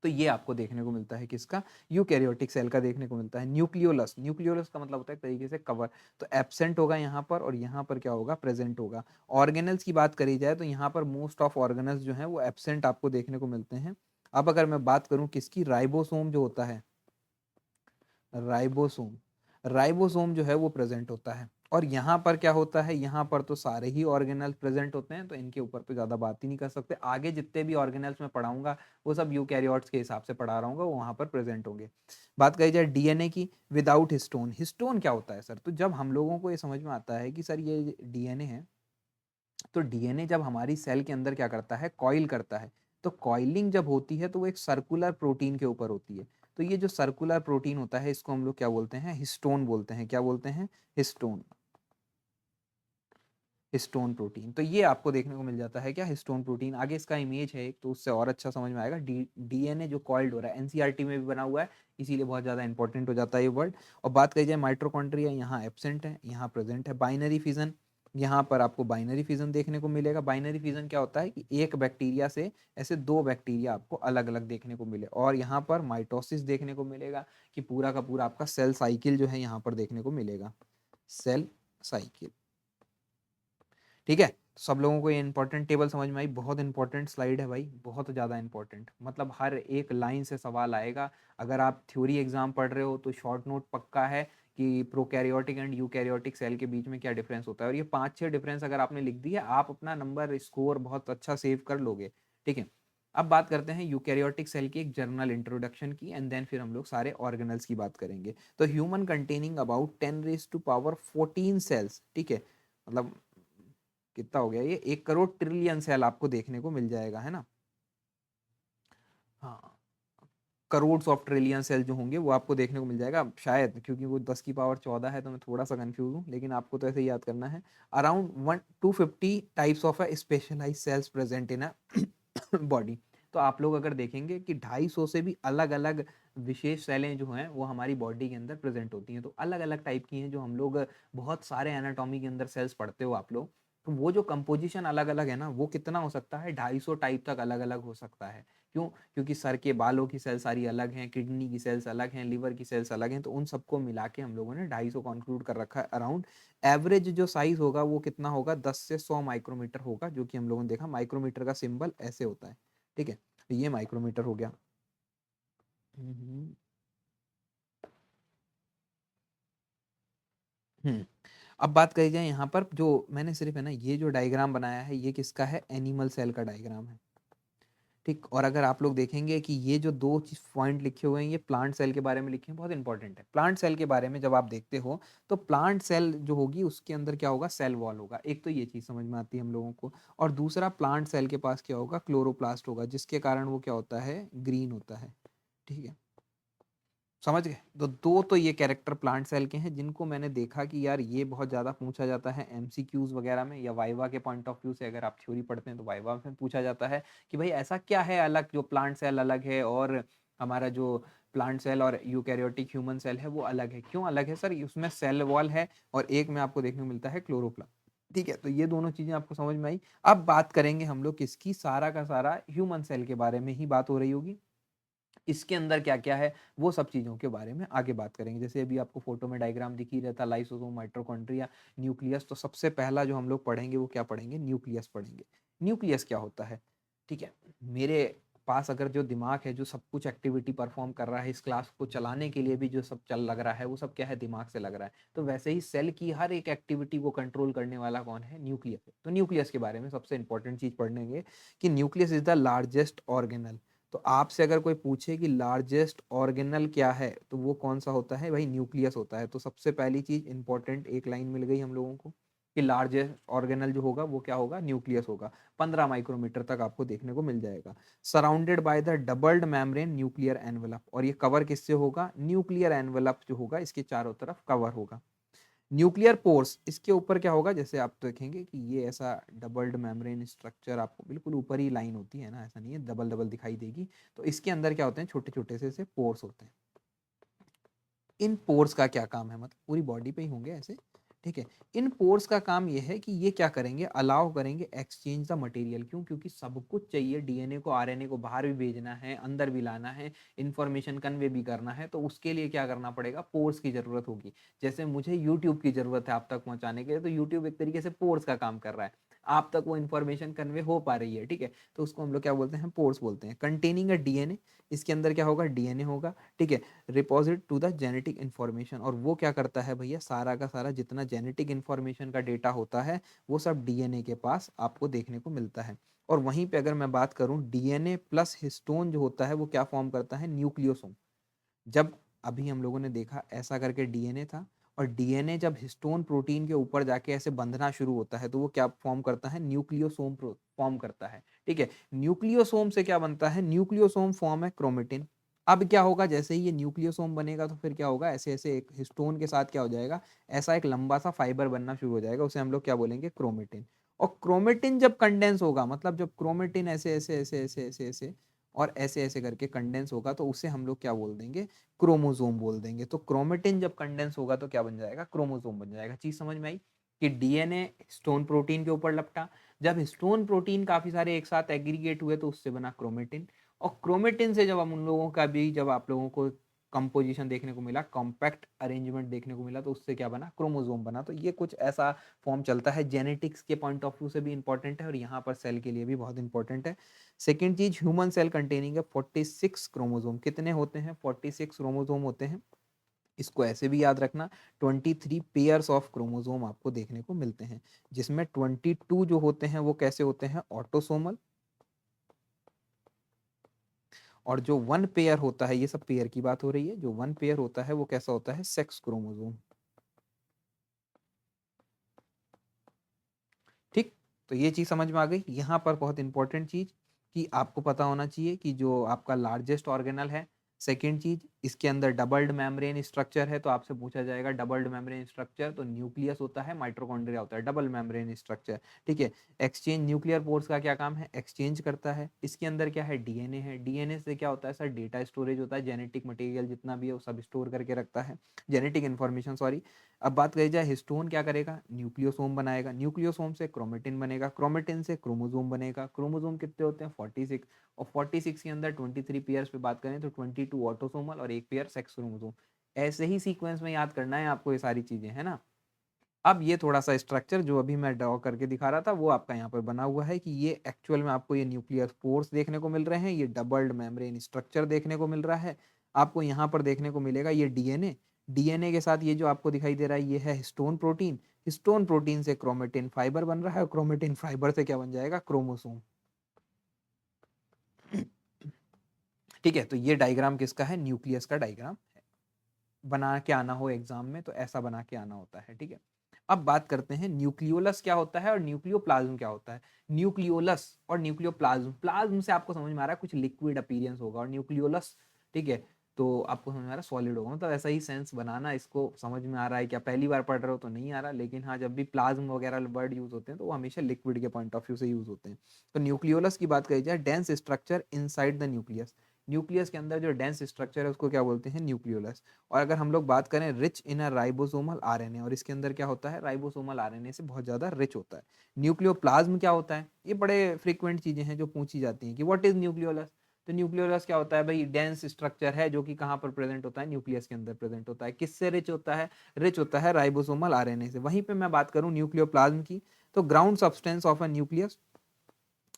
तो ये आपको देखने को मिलता है किसका, यूकैरियोटिक सेल का देखने को मिलता है। न्यूक्लियोलस, न्यूक्लियोलस का मतलब होता है एक तरीके से कवर, तो एब्सेंट होगा यहाँ पर, और यहाँ पर क्या होगा, प्रेजेंट होगा। ऑर्गेनल्स की बात करी जाए तो यहाँ पर मोस्ट ऑफ ऑर्गेनल्स जो है वो एब्सेंट आपको देखने को मिलते हैं। अब अगर मैं बात करूँ किसकी, राइबोसोम जो होता है, राइबोसोम, राइबोसोम जो है वो प्रेजेंट होता है। और यहाँ पर क्या होता है, यहाँ पर तो सारे ही ऑर्गेनल्स प्रेजेंट होते हैं, तो इनके ऊपर तो ज़्यादा बात ही नहीं कर सकते। आगे जितने भी ऑर्गेनल्स मैं पढ़ाऊंगा वो सब यूकैरियोट्स के हिसाब से पढ़ा रहा हूँ, वो वहाँ पर प्रेजेंट होंगे। बात करी जाए डीएनए की, विदाउट हिस्टोन, हिस्टोन क्या होता है सर, तो जब हम लोगों को ये समझ में आता है कि सर ये डीएनए है, तो डीएनए जब हमारी सेल के अंदर क्या करता है, कॉइल करता है। तो कॉइलिंग जब होती है तो वो एक सर्कुलर प्रोटीन के ऊपर होती है। तो ये जो सर्कुलर प्रोटीन होता है इसको हम लोग क्या बोलते हैं, हिस्टोन बोलते हैं। क्या बोलते हैं, हिस्टोन। हिस्टोन प्रोटीन, तो ये आपको देखने को मिल जाता है क्या, हिस्टोन प्रोटीन। आगे इसका इमेज है एक, तो उससे और अच्छा समझ में आएगा। डीएनए जो कॉइल्ड हो रहा है, एनसीईआरटी में भी बना हुआ है, इसीलिए बहुत ज़्यादा इंपॉर्टेंट हो जाता है ये वर्ड। और बात करी जाए माइटोकॉन्ड्रिया, यहाँ एब्सेंट है, यहाँ प्रेजेंट है। बाइनरी फिजन, यहाँ पर आपको बाइनरी फिजन देखने को मिलेगा। बाइनरी फिजन क्या होता है कि एक बैक्टीरिया से ऐसे दो बैक्टीरिया आपको अलग अलग देखने को मिले। और यहाँ पर माइटोसिस देखने को मिलेगा कि पूरा का पूरा आपका सेल साइकिल जो है यहाँ पर देखने को मिलेगा, सेल साइकिल। ठीक है, तो सब लोगों को ये इंपॉर्टेंट टेबल समझ में आई। बहुत इंपॉर्टेंट स्लाइड है भाई, बहुत ज़्यादा इंपॉर्टेंट, मतलब हर एक लाइन से सवाल आएगा। अगर आप थ्योरी एग्जाम पढ़ रहे हो तो शॉर्ट नोट पक्का है कि प्रोकैरियोटिक एंड यूकैरियोटिक सेल के बीच में क्या डिफरेंस होता है। और ये 5-6 डिफरेंस अगर आपने लिख दिया, आप अपना नंबर स्कोर बहुत अच्छा सेव कर लोगे। ठीक है, अब बात करते हैं यूकैरियोटिक सेल की एक जर्नल इंट्रोडक्शन की, एंड देन फिर हम लोग सारे ऑर्गेनल्स की बात करेंगे। तो ह्यूमन कंटेनिंग अबाउट 10⁻⁴ सेल्स, ठीक है, मतलब कितना हो गया ये, 1 करोड़ ट्रिलियन सेल आपको देखने को मिल जाएगा, है ना। हाँ, करोड़ ऑफ ट्रिलियन सेल जो होंगे वो आपको देखने को मिल जाएगा शायद, क्योंकि वो 10⁻14 है, तो मैं थोड़ा सा कंफ्यूज हूँ, लेकिन आपको तो ऐसे ही याद करना है। Around 1 250 types of specialize cells present in a body. तो आप लोग अगर देखेंगे कि 250 से भी अलग अलग विशेष सेलें जो हैं वो हमारी बॉडी के अंदर प्रेजेंट होती हैं। तो अलग अलग टाइप की हैं, जो हम लोग बहुत सारे एनाटॉमी के अंदर सेल्स पढ़ते हो आप लोग, तो वो जो कंपोजिशन अलग अलग है ना, वो कितना हो सकता है, 250 टाइप तक अलग अलग हो सकता है। क्यों? क्योंकि सर के बालों की सेल सारी अलग हैं, किडनी की सेल्स अलग हैं, लिवर की सेल्स अलग हैं, तो उन सबको मिला के हम लोगों ने 250 कंक्लूड कर रखा है अराउंड। एवरेज जो साइज होगा वो कितना होगा, 10 से 100 माइक्रोमीटर होगा, जो कि हम लोगों ने देखा माइक्रोमीटर का सिंबल ऐसे होता है। ठीक है, तो ये माइक्रोमीटर हो गया। हम्म हम्म। अब बात करी जाए यहाँ पर, जो मैंने सिर्फ है ना ये जो डायग्राम बनाया है, ये किसका है, एनिमल सेल का डायग्राम है। ठीक, और अगर आप लोग देखेंगे कि ये जो दो चीज पॉइंट लिखे हुए हैं, ये प्लांट सेल के बारे में लिखे हैं, बहुत इंपॉर्टेंट है। प्लांट सेल के बारे में जब आप देखते हो, तो प्लांट सेल जो होगी उसके अंदर क्या होगा, सेल वॉल होगा। एक तो ये चीज समझ में आती है हम लोगों को। और दूसरा, प्लांट सेल के पास क्या होगा, क्लोरोप्लास्ट होगा, जिसके कारण वो क्या होता है, ग्रीन होता है। ठीक है, समझ गए। तो दो तो ये कैरेक्टर प्लांट सेल के हैं, जिनको मैंने देखा कि यार ये बहुत ज़्यादा पूछा जाता है एमसीक्यूज वगैरह में, या वाइवा के पॉइंट ऑफ व्यू से अगर आप थ्योरी पढ़ते हैं तो वाइवा में पूछा जाता है कि भाई ऐसा क्या है अलग, जो प्लांट सेल अलग है और हमारा जो प्लांट सेल और यूकैरियोटिक ह्यूमन सेल है वो अलग है। क्यों अलग है सर, उसमें सेल वॉल है और एक में आपको देखने को मिलता है क्लोरोप्लास्ट। ठीक है, तो ये दोनों चीजें आपको समझ में आई। अब बात करेंगे हम लोग किसकी, सारा का सारा ह्यूमन सेल के बारे में ही बात हो रही होगी। इसके अंदर क्या क्या है वो सब चीज़ों के बारे में आगे बात करेंगे। जैसे अभी आपको फोटो में डायग्राम दिख ही रहता, लाइसोसोम, माइटोकॉन्ड्रिया, न्यूक्लियस। तो सबसे पहला जो हम लोग पढ़ेंगे वो क्या पढ़ेंगे, न्यूक्लियस पढ़ेंगे। न्यूक्लियस क्या होता है, ठीक है। मेरे पास अगर जो दिमाग है, जो सब कुछ एक्टिविटी परफॉर्म कर रहा है, इस क्लास को चलाने के लिए भी जो सब चल लग रहा है, वो सब क्या है, दिमाग से लग रहा है। तो वैसे ही सेल की हर एक एक्टिविटी को कंट्रोल करने वाला कौन है, न्यूक्लियस है। तो न्यूक्लियस के बारे में सबसे इंपॉर्टेंट चीज पढ़ेंगे कि nucleus is the largest organelle. तो आपसे अगर कोई पूछे कि लार्जेस्ट ऑर्गेनल क्या है, तो वो कौन सा होता है भाई, न्यूक्लियस होता है। तो सबसे पहली चीज इंपॉर्टेंट एक लाइन मिल गई हम लोगों को कि लार्जेस्ट ऑर्गेनल जो होगा वो क्या होगा, न्यूक्लियस होगा। 15 माइक्रोमीटर तक आपको देखने को मिल जाएगा। Surrounded by the doubled membrane nuclear envelope, और ये कवर किससे होगा, न्यूक्लियर एनवेलप जो होगा इसके चारों तरफ कवर होगा। न्यूक्लियर पोर्स, इसके ऊपर क्या होगा, जैसे आप देखेंगे कि ये ऐसा डबल्ड मेम्ब्रेन स्ट्रक्चर आपको बिल्कुल ऊपर ही लाइन होती है ना, ऐसा नहीं है डबल डबल दिखाई देगी। तो इसके अंदर क्या होते हैं, छोटे छोटे से पोर्स होते हैं। इन पोर्स का क्या काम है, मतलब पूरी बॉडी पे ही होंगे ऐसे। ठीक है, इन पोर्स का काम ये है कि ये क्या करेंगे, अलाउ करेंगे एक्सचेंज द मटेरियल। क्यों? क्योंकि सब कुछ चाहिए, डीएनए को आरएनए को बाहर भी भेजना है, अंदर भी लाना है, इंफॉर्मेशन कन्वे भी करना है, तो उसके लिए क्या करना पड़ेगा, पोर्स की जरूरत होगी। जैसे मुझे यूट्यूब की जरूरत है आप तक पहुंचाने के लिए, तो यूट्यूब एक तरीके से पोर्स का काम कर रहा है, आप तक वो इन्फॉर्मेशन कन्वे हो पा रही है। ठीक है, तो उसको हम लोग क्या बोलते हैं, पोर्स बोलते हैं। कंटेनिंग अ डीएनए, इसके अंदर क्या होगा, डीएनए होगा। ठीक है, रिपोजिट टू द जेनेटिक इन्फॉर्मेशन, और वो क्या करता है भैया, सारा का सारा जितना जेनेटिक इन्फॉर्मेशन का डेटा होता है वो सब डीएनए के पास आपको देखने को मिलता है। और वहीं पे अगर मैं बात करूं, डीएनए प्लस हिस्टोन जो होता है वो क्या फॉर्म करता है, न्यूक्लियोसोम। जब अभी हम लोगों ने देखा ऐसा करके डीएनए था, और डीएनए जब हिस्टोन प्रोटीन के ऊपर जाके ऐसे बंधना शुरू होता है, तो वो क्या फॉर्म करता है, न्यूक्लियोसोम फॉर्म करता है। ठीक है, न्यूक्लियोसोम से क्या बनता है, न्यूक्लियोसोम फॉर्म है क्रोमेटिन। अब क्या होगा, जैसे ही ये न्यूक्लियोसोम बनेगा तो फिर क्या होगा, ऐसे ऐसे एक हिस्टोन के साथ क्या हो जाएगा, ऐसा एक लंबा सा फाइबर बनना शुरू हो जाएगा, उसे हम लोग क्या बोलेंगे, क्रोमेटिन। और क्रोमेटिन जब कंडेंस होगा, मतलब जब क्रोमेटिन ऐसे ऐसे ऐसे ऐसे ऐसे ऐसे और ऐसे ऐसे करके कंडेंस होगा, तो उसे हम लोग क्या बोल देंगे, क्रोमोसोम बोल देंगे। तो क्रोमेटिन जब कंडेंस होगा तो क्या बन जाएगा, क्रोमोसोम बन जाएगा। चीज समझ में आई कि डीएनए हिस्टोन प्रोटीन के ऊपर लपटा, जब हिस्टोन प्रोटीन काफी सारे एक साथ एग्रीगेट हुए तो उससे बना क्रोमेटिन, और क्रोमेटिन से जब हम उन लोगों का भी, जब आप लोगों को कंपोजिशन देखने को मिला, कॉम्पैक्ट अरेंजमेंट देखने को मिला, तो उससे क्या बना, क्रोमोसोम बना। तो ये कुछ ऐसा फॉर्म चलता है, जेनेटिक्स के पॉइंट ऑफ व्यू से भी इंपॉर्टेंट है और यहाँ पर सेल के लिए भी बहुत इंपॉर्टेंट है। सेकेंड चीज, ह्यूमन सेल कंटेनिंग है 46 क्रोमोसोम। कितने होते हैं, 46 क्रोमोसोम होते हैं। इसको ऐसे भी याद रखना, 23 पेयर्स ऑफ क्रोमोसोम आपको देखने को मिलते हैं, जिसमें 22 जो होते हैं वो कैसे होते हैं, ऑटोसोमल, और जो वन पेयर होता है, ये सब पेयर की बात हो रही है, जो वन पेयर होता है वो कैसा होता है, सेक्स क्रोमोसोम। ठीक, तो ये चीज समझ में आ गई। यहाँ पर बहुत इंपॉर्टेंट चीज कि आपको पता होना चाहिए कि जो आपका लार्जेस्ट ऑर्गेनल है, सेकेंड चीज इसके अंदर डबल्ड मेम्ब्रेन स्ट्रक्चर है, तो आपसे पूछा जाएगा डबल्ड मेम्ब्रेन स्ट्रक्चर, तो न्यूक्लियस होता है, माइटोकॉन्ड्रिया होता है, डबल मेम्ब्रेन स्ट्रक्चर। ठीक है, एक्सचेंज, न्यूक्लियर पोर्स का क्या काम है, एक्सचेंज करता है। इसके अंदर क्या है, डीएनए है, डीएनए से क्या होता है सर, डेटा स्टोरेज होता है, जेनेटिक मटेरियल जितना भी है वो सब स्टोर करके रखता है, जेनेटिक इन्फॉर्मेशन, सॉरी। अब बात करी जाए, हिस्टोन क्या करेगा, न्यूक्लियोसोम बनाएगा, न्यूक्लियोसोम से क्रोमेटिन बनेगा, क्रोमेटिन से क्रोमोसोम बनेगा, क्रोमोसोम कितने होते हैं, 46, और 46 के अंदर 23 पेयर्स पे बात करें तो 22 ऑटोसोमल और एक पेयर सेक्स क्रोमोसोम। ऐसे ही सीक्वेंस में याद करना है आपको ये सारी चीजें, है ना। अब ये थोड़ा सा स्ट्रक्चर जो अभी मैं ड्रॉ करके दिखा रहा था वो आपका यहाँ पर बना हुआ है, कि ये एक्चुअल में आपको ये न्यूक्लियर पोर्स देखने को मिल रहे हैं, ये डबल्ड मेम्ब्रेन स्ट्रक्चर देखने को मिल रहा है। आपको यहाँ पर देखने को मिलेगा ये डीएनए, डीएनए के साथ ये जो आपको दिखाई दे रहा है ये है हिस्टोन प्रोटीन, हिस्टोन प्रोटीन से क्रोमेटिन फाइबर बन रहा है, और क्रोमेटिन फाइबर से क्या बन जाएगा, क्रोमोसोम। ठीक है, तो ये डायग्राम किसका है, न्यूक्लियस का डायग्राम है। बना के आना हो एग्जाम में तो ऐसा बना के आना होता है। ठीक है, अब बात करते हैं न्यूक्लियोलस क्या होता है और न्यूक्लियोप्लाज्म क्या होता है। न्यूक्लियोलस और न्यूक्लियोप्लाज्म, प्लाज्म से आपको समझ में आ रहा है कुछ लिक्विड अपीयरेंस होगा, और न्यूक्लियोलस, ठीक है, तो आपको समझ में आ रहा है सॉलिड होगा, मतलब ऐसा ही सेंस बनाना, इसको समझ में आ रहा है क्या, पहली बार पढ़ रहे हो तो नहीं आ रहा, लेकिन हाँ जब भी प्लाज्म वगैरह वर्ड यूज होते हैं तो वो हमेशा लिक्विड के पॉइंट ऑफ व्यू से यूज होते हैं। तो न्यूक्लियोलस की बात करी जाए, dense structure inside the nucleus, nucleus के अंदर जो डेंस स्ट्रक्चर है उसको क्या बोलते हैं, न्यूक्लियोलस। और अगर हम लोग बात करें rich in a ribosomal RNA, और इसके अंदर क्या होता है, राइबोसोमल आरएनए से बहुत ज्यादा रिच होता है। न्यूक्लियोप्लाज्म क्या होता है, ये बड़े फ्रीक्वेंट चीजें हैं जो पूछी जाती हैं कि व्हाट इज न्यूक्लियोलस। तो न्यूक्लियोलस क्या होता है भाई, डेंस स्ट्रक्चर है जो कि कहाँ पर प्रेजेंट होता है, न्यूक्लियस के अंदर प्रेजेंट होता है। किससे रिच होता है, रिच होता है राइबोसोमल आरएनए से। वहीं पे मैं बात करूं न्यूक्लियोप्लाज्म की, तो ground substance of a nucleus,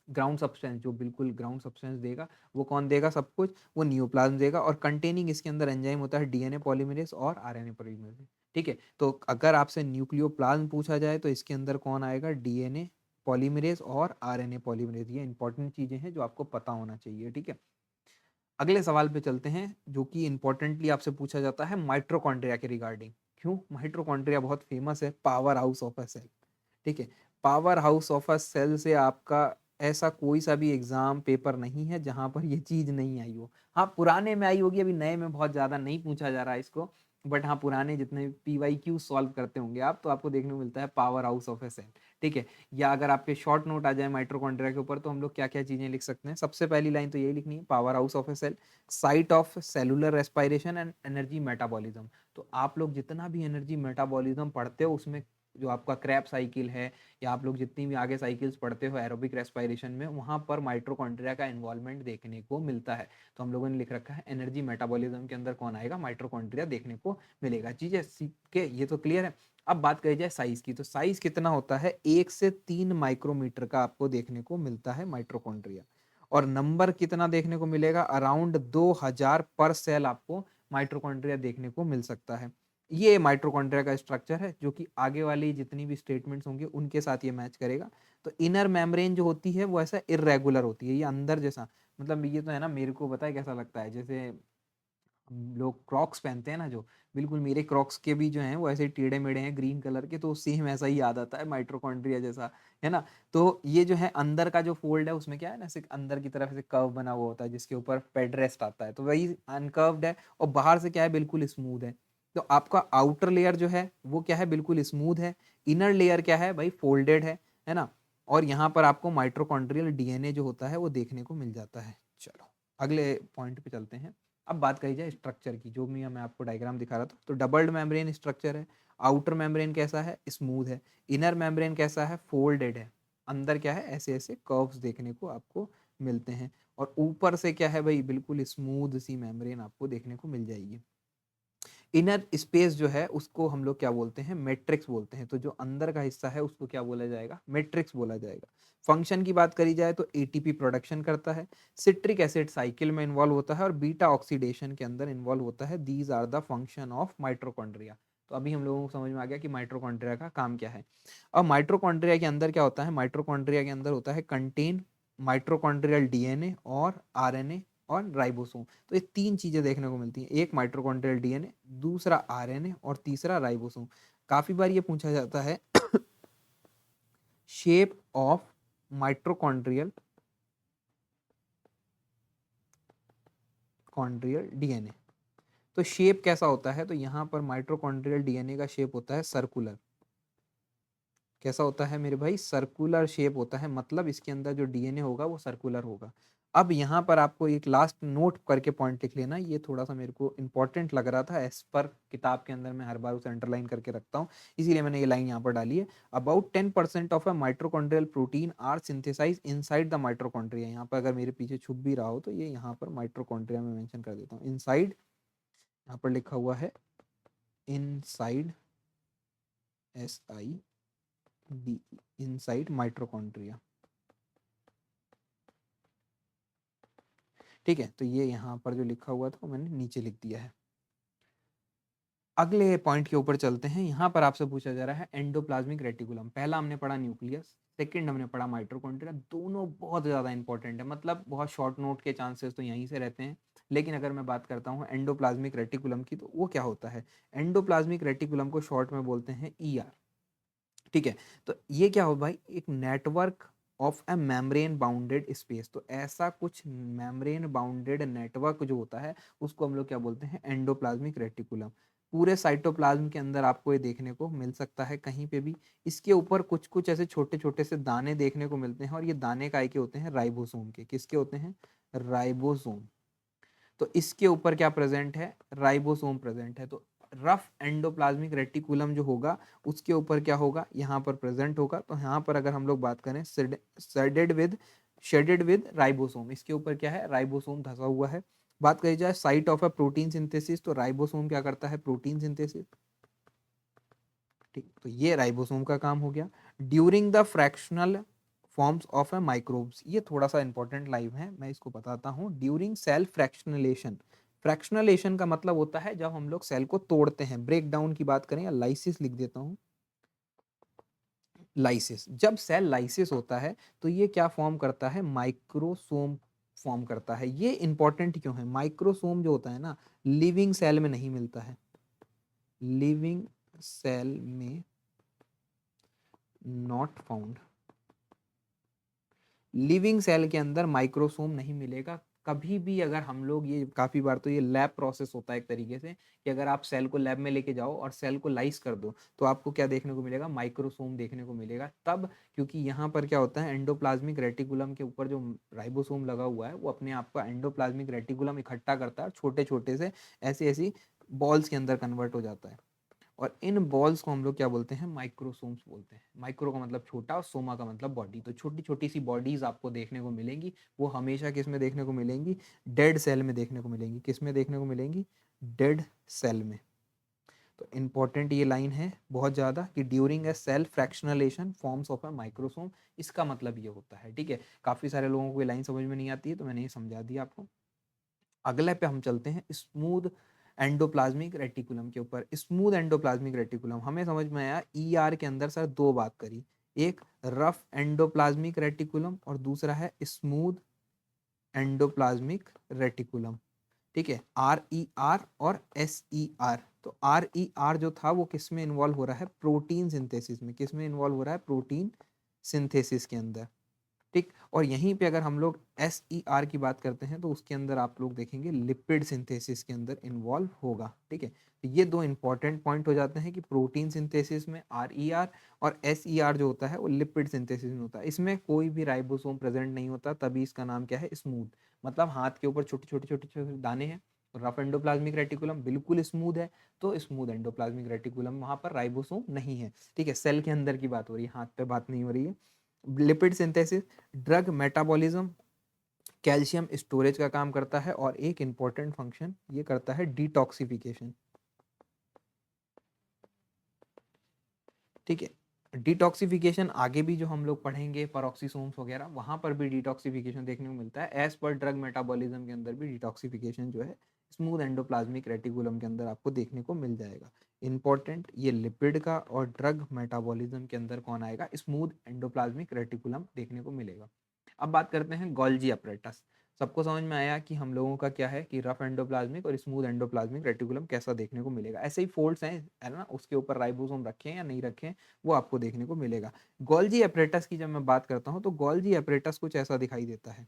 ground substance जो बिल्कुल ग्राउंड सब्सटेंस देगा वो कौन देगा, सब कुछ वो न्यूप्लाज्म देगा, और कंटेनिंग इसके अंदर एंजाइम होता है डीएनए पॉलीमरेज और आरएनए पॉलीमरेज। ठीक है, तो अगर आपसे न्यूक्लियोप्लाज्म पूछा जाए तो इसके अंदर कौन आएगा, डीएनए पॉलीमरेज और आरएनए पॉलीमरेज। ये इंपॉर्टेंट चीजें हैं जो आपको पता होना चाहिए। ठीक है, अगले सवाल पे चलते हैं जो कि इंपॉर्टेंटली आपसे पूछा जाता है माइट्रोकॉन्ड्रिया के रिगार्डिंग। क्यों, माइट्रोकॉन्ड्रिया बहुत फेमस है, powerhouse of a cell. ठीक है, powerhouse of a cell से आपका ऐसा कोई सा भी एग्जाम पेपर नहीं है जहां पर ये चीज नहीं आई हो। हाँ पुराने में आई होगी, अभी नए में बहुत ज्यादा नहीं पूछा जा रहा है इसको, बट हाँ पुराने जितने PYQ सॉल्व करते होंगे आप, तो आपको देखने को मिलता है powerhouse of a cell. ठीक है, या अगर आपके शॉर्ट नोट आ जाए माइट्रोकॉन्ड्रिया के ऊपर तो हम लोग क्या क्या चीजें लिख सकते हैं, सबसे पहली लाइन तो यही लिखनी है, powerhouse of a cell, site of cellular respiration and energy metabolism. तो आप लोग जितना भी एनर्जी मेटाबॉलिज्म पढ़ते हो उसमें, जो आपका क्रैप साइकिल है या आप लोग जितनी भी आगे साइकिल्स पढ़ते हो एरोबिक रेस्पायरेशन में, वहां पर माइट्रोकॉन्ड्रिया का इन्वॉल्वमेंट देखने को मिलता है। तो हम लोगों ने लिख रखा है एनर्जी मेटाबॉलिज्म के अंदर कौन आएगा, माइट्रोकॉन्ड्रिया देखने को मिलेगा। चीजें सीख के ये तो क्लियर है। अब बात करी जाए साइज की, तो साइज कितना होता है, 1 से 3 माइक्रोमीटर का आपको देखने को मिलता है माइट्रोकॉन्ड्रिया। और नंबर कितना देखने को मिलेगा, अराउंड 2000 पर सेल आपको माइट्रोकॉन्ड्रिया देखने को मिल सकता है। ये माइट्रोकॉन्ड्रिया का स्ट्रक्चर है जो कि आगे वाली जितनी भी स्टेटमेंट्स होंगे उनके साथ ये मैच करेगा। तो इनर मेम्ब्रेन जो होती है वो ऐसा इरेगुलर होती है, ये अंदर जैसा, मतलब ये तो है ना, मेरे को पता है कैसा लगता है, जैसे लोग क्रॉक्स पहनते हैं ना जो, बिल्कुल मेरे क्रॉक्स के भी जो हैं वो ऐसे टेढ़े-मेढ़े हैं ग्रीन कलर के, तो सेम ऐसा ही याद आता है माइटोकॉन्ड्रिया जैसा, है ना? तो ये जो है अंदर का जो फ़ोल्ड है उसमें क्या है ना, ऐसे अंदर की तरफ ऐसे कर्व बना हुआ होता है जिसके ऊपर बेड रेस्ट आता है, तो वही अनकर्व्ड है और बाहर से क्या है बिल्कुल स्मूथ है। तो आपका आउटर लेयर जो है वो क्या है बिल्कुल स्मूथ है, इनर लेयर क्या है भाई फ़ोल्डेड है ना? और यहाँ पर आपको माइटोकॉन्ड्रियल डीएनए जो होता है वो देखने को मिल जाता है। चलो, अगले पॉइंट पे चलते हैं। अब बात करी जाए स्ट्रक्चर की, जो मैं आपको डायग्राम दिखा रहा था, तो डबल्ड मेम्ब्रेन स्ट्रक्चर है। आउटर मेम्ब्रेन कैसा है, स्मूथ है। इनर मेम्ब्रेन कैसा है, फोल्डेड है। अंदर क्या है, ऐसे ऐसे कर्व्स देखने को आपको मिलते हैं। और ऊपर से क्या है भाई, बिल्कुल स्मूथ सी मेम्ब्रेन आपको देखने को मिल जाएगी। इनर स्पेस जो है उसको हम लोग क्या बोलते हैं, मैट्रिक्स बोलते हैं। तो जो अंदर का हिस्सा है उसको क्या बोला जाएगा, मैट्रिक्स बोला जाएगा। फंक्शन की बात करी जाए तो एटीपी प्रोडक्शन करता है, सिट्रिक एसिड साइकिल में इन्वॉल्व होता है और बीटा ऑक्सीडेशन के अंदर इन्वॉल्व होता है। These are the function of mitochondria. तो अभी हम लोगों को समझ में आ गया कि माइट्रोकॉन्ड्रिया का काम क्या है। अब माइट्रोकॉन्ड्रिया के अंदर क्या होता है, माइट्रोकॉन्ड्रिया के अंदर होता है कंटेन माइट्रोकॉन्ड्रियल डीएनए और आरएनए और राइबोसोम। तो ये तीन चीजें देखने को मिलती हैं, एक माइट्रोकॉन्ड्रियल डीएनए, दूसरा आरएनए और तीसरा राइबोसोम। काफी बार ये पूछा जाता है shape of mitochondrial chondral DNA. तो शेप कैसा होता है, तो यहाँ पर माइट्रोकॉन्ड्रियल डीएनए का शेप होता है सर्कुलर। कैसा होता है मेरे भाई, सर्कुलर शेप होता है, मतलब इसके अंदर जो डीएनए होगा वो सर्कुलर होगा। अब यहाँ पर आपको एक लास्ट नोट करके पॉइंट लिख लेना, ये थोड़ा सा मेरे को इंपॉर्टेंट लग रहा था, एज पर किताब के अंदर मैं हर बार उसे अंडरलाइन करके रखता हूँ, इसीलिए मैंने ये लाइन यहाँ पर डाली है। About 10% of a mitochondrial protein are synthesize inside the mitochondria. यहाँ पर अगर मेरे पीछे छुप भी रहा हो तो ये यहाँ पर माइट्रोकॉन्ड्रिया में मेंशन कर देता हूँ, इनसाइड, यहाँ पर लिखा हुआ है इनसाइड, SID, इनसाइड माइट्रोकॉन्ड्रिया। ठीक है, तो ये यहाँ पर जो लिखा हुआ था वो मैंने नीचे लिख दिया है। अगले पॉइंट के ऊपर चलते हैं। यहाँ पर आपसे पूछा जा रहा है एंडोप्लाज्मिक रेटिकुलम। पहला हमने पढ़ा न्यूक्लियस, सेकंड हमने पढ़ा माइटोकॉन्ड्रिया। दोनों बहुत ज़्यादा इंपॉर्टेंट है, मतलब बहुत शॉर्ट नोट के चांसेस तो यहीं से रहते हैं। लेकिन अगर मैं बात करता हूँ एंडोप्लाज्मिक रेटिकुलम की, तो वो क्या होता है, एंडोप्लाज्मिक रेटिकुलम को शॉर्ट में बोलते हैं ER। ठीक है, तो ये क्या हो भाई, एक network of a membrane bounded space. तो ऐसा कुछ मेम्ब्रेन बाउंडेड नेटवर्क जो होता है उसको हम लोग क्या बोलते हैं, एंडोप्लाज्मिक रेटिकुलम। पूरे साइटोप्लाज्म के अंदर आपको ये देखने को मिल सकता है कहीं पे भी। इसके ऊपर कुछ कुछ ऐसे छोटे छोटे से दाने देखने को मिलते हैं, और ये दाने काय के होते हैं, राइबोसोम के। किसके होते हैं, राइबोसोम। तो इसके ऊपर क्या प्रेजेंट है, राइबोसोम प्रेजेंट है। तो रफ एंडोप्लाज्मिक रेटिकुलम जो होगा उसके ऊपर क्या होगा, यहाँ पर प्रेजेंट होगा। तो यहाँ पर अगर हम लोग बात करें शेडेड विद राइबोसोम, इसके ऊपर क्या है, राइबोसोम धसा हुआ है। बात करी जाए site of a protein synthesis, तो राइबोसोम क्या करता है, प्रोटीन सिंथेसिस। ठीक, तो ये राइबोसोम का काम हो गया। During the fractional forms of a microbes, ये थोड़ा सा इंपॉर्टेंट लाइव है, मैं इसको बताता हूँ। ड्यूरिंग सेल फ्रैक्शनलेशन, फ्रैक्शनलेशन का मतलब होता है जब हम लोग सेल को तोड़ते हैं। ब्रेक डाउन की बात करें, या लाइसिस लिख देता हूँ, लाइसिस, जब सेल लाइसिस होता है तो ये क्या फॉर्म करता है, माइक्रोसोम फॉर्म करता है। ये इंपॉर्टेंट क्यों है, माइक्रोसोम जो होता है ना, लिविंग सेल में नहीं मिलता है, लिविंग सेल में नॉट फाउंड। लिविंग सेल के अंदर माइक्रोसोम नहीं मिलेगा कभी भी। अगर हम लोग, ये काफी बार तो ये लैब प्रोसेस होता है एक तरीके से, कि अगर आप सेल को लैब में लेके जाओ और सेल को लाइस कर दो तो आपको क्या देखने को मिलेगा, माइक्रोसोम देखने को मिलेगा। तब, क्योंकि यहाँ पर क्या होता है, एंडोप्लाज्मिक रेटिकुलम के ऊपर जो राइबोसोम लगा हुआ है वो अपने आप का एंडोप्लाज्मिक रेटिकुलम इकट्ठा करता है, छोटे छोटे से ऐसी ऐसी बॉल्स के अंदर कन्वर्ट हो जाता है। और इन बॉल्स को हम लोग क्या बोलते हैं, माइक्रोसोम्स बोलते हैं। माइक्रो का मतलब छोटा और सोमा का मतलब बॉडी। तो छोटी छोटी सी बॉडीज आपको देखने को मिलेंगी। वो हमेशा किस में देखने को मिलेंगी, डेड सेल में देखने को मिलेंगी। किस में देखने को मिलेंगी, डेड सेल में। तो इंपॉर्टेंट ये लाइन है बहुत ज़्यादा, कि during a cell fractionation forms of a microsome, इसका मतलब ये होता है। ठीक है, काफ़ी सारे लोगों को ये लाइन समझ में नहीं आती है तो मैंने ये समझा दिया आपको। अगले पे हम चलते हैं, स्मूथ एंडोप्लाज्मिक रेटिकुलम के ऊपर। स्मूथ एंडोप्लाज्मिक रेटिकुलम हमें समझ में आया, ER के अंदर सर दो बात करी, एक रफ एंडोप्लाज्मिक रेटिकुलम और दूसरा है स्मूथ एंडोप्लाज्मिक रेटिकुलम। ठीक है, RER और SER। तो RER जो था वो किस में इन्वॉल्व हो रहा है, प्रोटीन सिंथेसिस में। किस में इन्वॉल्व हो रहा है, प्रोटीन सिंथेसिस के अंदर। ठीक, और यहीं पे अगर हम लोग SER की बात करते हैं तो उसके अंदर आप लोग देखेंगे लिपिड सिंथेसिस के अंदर इन्वॉल्व होगा। ठीक है, तो ये दो इंपॉर्टेंट पॉइंट हो जाते हैं कि प्रोटीन सिंथेसिस में RER और SER जो होता है वो लिपिड सिंथेसिस में होता है। इसमें कोई भी राइबोसोम प्रेजेंट नहीं होता, तभी इसका नाम क्या है, स्मूथ। मतलब हाथ के ऊपर छोटे छोटे छोटे छोटे दाने हैं, रफ एंडोप्लाज्मिक रेटिकुलम बिल्कुल स्मूथ है, तो स्मूथ एंडोप्लाज्मिक रेटिकुलम, वहां पर राइबोसोम नहीं है। ठीक है, सेल के अंदर की बात हो रही है, हाथ पे बात नहीं हो रही है। Lipid synthesis, drug metabolism, calcium storage का काम करता है, और एक इंपॉर्टेंट फंक्शन ये करता है डिटॉक्सिफिकेशन। ठीक है, डिटॉक्सिफिकेशन आगे भी जो हम लोग पढ़ेंगे पेरोक्सीसोम्स वगैरह, वहां पर भी डिटॉक्सिफिकेशन देखने को मिलता है। एज पर ड्रग मेटाबॉलिज्म के अंदर भी डिटॉक्सिफिकेशन जो है स्मूथ एंडोप्लाज्मिक रेटिकुलम के अंदर आपको देखने को मिल जाएगा। इंपॉर्टेंट, ये लिपिड का और ड्रग मेटाबॉलिज्म के अंदर कौन आएगा, स्मूथ एंडोप्लाज्मिक रेटिकुलम देखने को मिलेगा। अब बात करते हैं गोल्जी अपरेटस। सबको समझ में आया कि हम लोगों का क्या है, कि रफ एंडोप्लाज्मिक और स्मूथ एंडोप्लाज्मिक रेटिकुलम कैसा देखने को मिलेगा। ऐसे ही फोल्ड्स हैं, है ना, उसके ऊपर राइबोसोम रखे हैं या नहीं रखे हैं वो आपको देखने को मिलेगा। गोल्जी अपरेटस की जब मैं बात करता हूं तो गोल्जी अपरेटस कुछ ऐसा दिखाई देता है।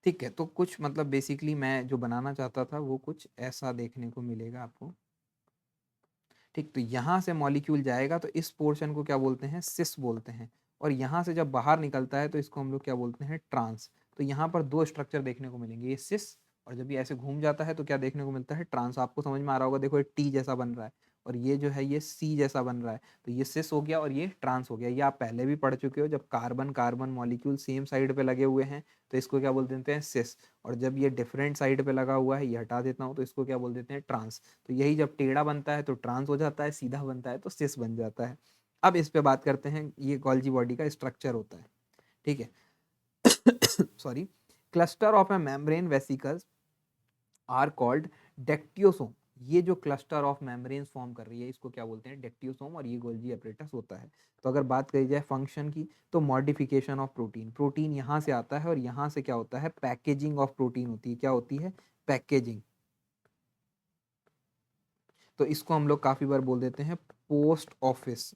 ठीक है, तो कुछ मतलब बेसिकली मैं जो बनाना चाहता था वो कुछ ऐसा देखने को मिलेगा आपको। ठीक, तो यहाँ से मॉलिक्यूल जाएगा तो इस पोर्शन को क्या बोलते हैं, सिस बोलते हैं। और यहाँ से जब बाहर निकलता है तो इसको हम लोग क्या बोलते हैं, ट्रांस। तो यहाँ पर दो स्ट्रक्चर देखने को मिलेंगे, ये सिस, और जब ये ऐसे घूम जाता है तो क्या देखने को मिलता है, ट्रांस। आपको समझ में आ रहा होगा, देखो ये टी जैसा बन रहा है, और ये जो है ये सी जैसा बन रहा है। तो ये सिस हो गया और ये ट्रांस हो गया। ये आप पहले भी पढ़ चुके हो, जब carbon carbon molecule same side पे लगे हुए हैं तो इसको क्या बोल देते हैं, सिस। और जब ये डिफरेंट साइड पे लगा हुआ है, ये हटा देता हूँ, तो इसको क्या बोल देते हैं, ट्रांस। तो यही जब टेढ़ा बनता है तो ट्रांस हो जाता है, सीधा बनता है तो सिस बन जाता है। अब इस पे बात करते हैं, ये गोल्जी बॉडी का स्ट्रक्चर होता है। ठीक है, sorry, cluster of a membrane vesicles are called dictyosome. ये जो क्लस्टर ऑफ मेम्ब्रेन्स फॉर्म कर रही है इसको क्या बोलते हैं, डेक्टियोसोम, और ये गोल्जी अपरेटस होता है। तो अगर बात करी जाए फंक्शन की, तो मॉडिफिकेशन ऑफ प्रोटीन, प्रोटीन यहाँ से आता है और यहाँ से क्या होता है, पैकेजिंग ऑफ प्रोटीन होती है। क्या होती है, पैकेजिंग। तो इसको हम लोग काफी बार बोल देते हैं पोस्ट ऑफिस।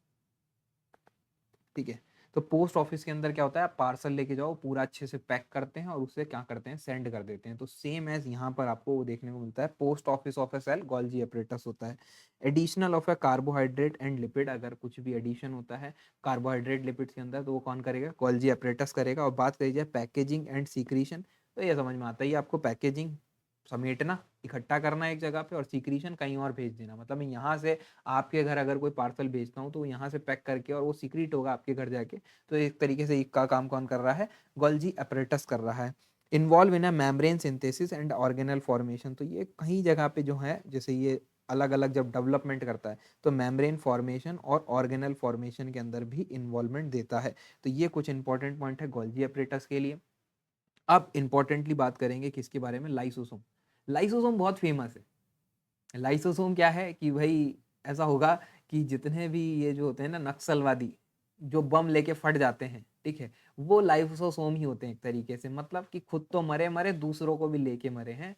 ठीक है, तो पोस्ट ऑफिस के अंदर क्या होता है, आप पार्सल लेके जाओ, पूरा अच्छे से पैक करते हैं और उसे क्या करते हैं, सेंड कर देते हैं। तो सेम एज यहाँ पर आपको वो देखने को मिलता है, post office of a cell Golgi apparatus होता है। Additional of a carbohydrate and lipid, अगर कुछ भी एडिशन होता है कार्बोहाइड्रेट लिपिड के अंदर तो वो कौन करेगा, गोल्जी अपरेटस करेगा। और बात करी जाए पैकेजिंग एंड सीक्रीशन, तो ये समझ में आता है, ये आपको पैकेजिंग समेटना, इकट्ठा करना एक जगह पे, और सीक्रीशन कहीं और भेज देना। मतलब मैं यहाँ से आपके घर अगर कोई पार्सल भेजता हूँ तो यहाँ से पैक करके और वो सीक्रेट होगा आपके घर जाके। तो एक तरीके से इसका काम कौन कर रहा है, गोल्जी अपरेटस कर रहा है। Involve in a membrane synthesis and organelle formation, तो ये कहीं जगह पे जो है, जैसे ये अलग अलग जब डेवलपमेंट करता है तो मेम्ब्रेन फॉर्मेशन और ऑर्गेनल फॉर्मेशन के अंदर भी इन्वॉल्वमेंट देता है। तो ये कुछ इंपॉर्टेंट पॉइंट है गोल्जी अपरेटस के लिए। अब इंपॉर्टेंटली बात करेंगे किसके बारे में, लाइसोसोम। लाइसोसोम बहुत फेमस है। लाइसोसोम क्या है कि भाई, ऐसा होगा कि जितने भी ये जो होते हैं ना नक्सलवादी, जो बम लेके फट जाते हैं, ठीक है, वो लाइसोसोम ही होते हैं एक तरीके से। मतलब कि खुद तो मरे मरे, दूसरों को भी लेके मरे हैं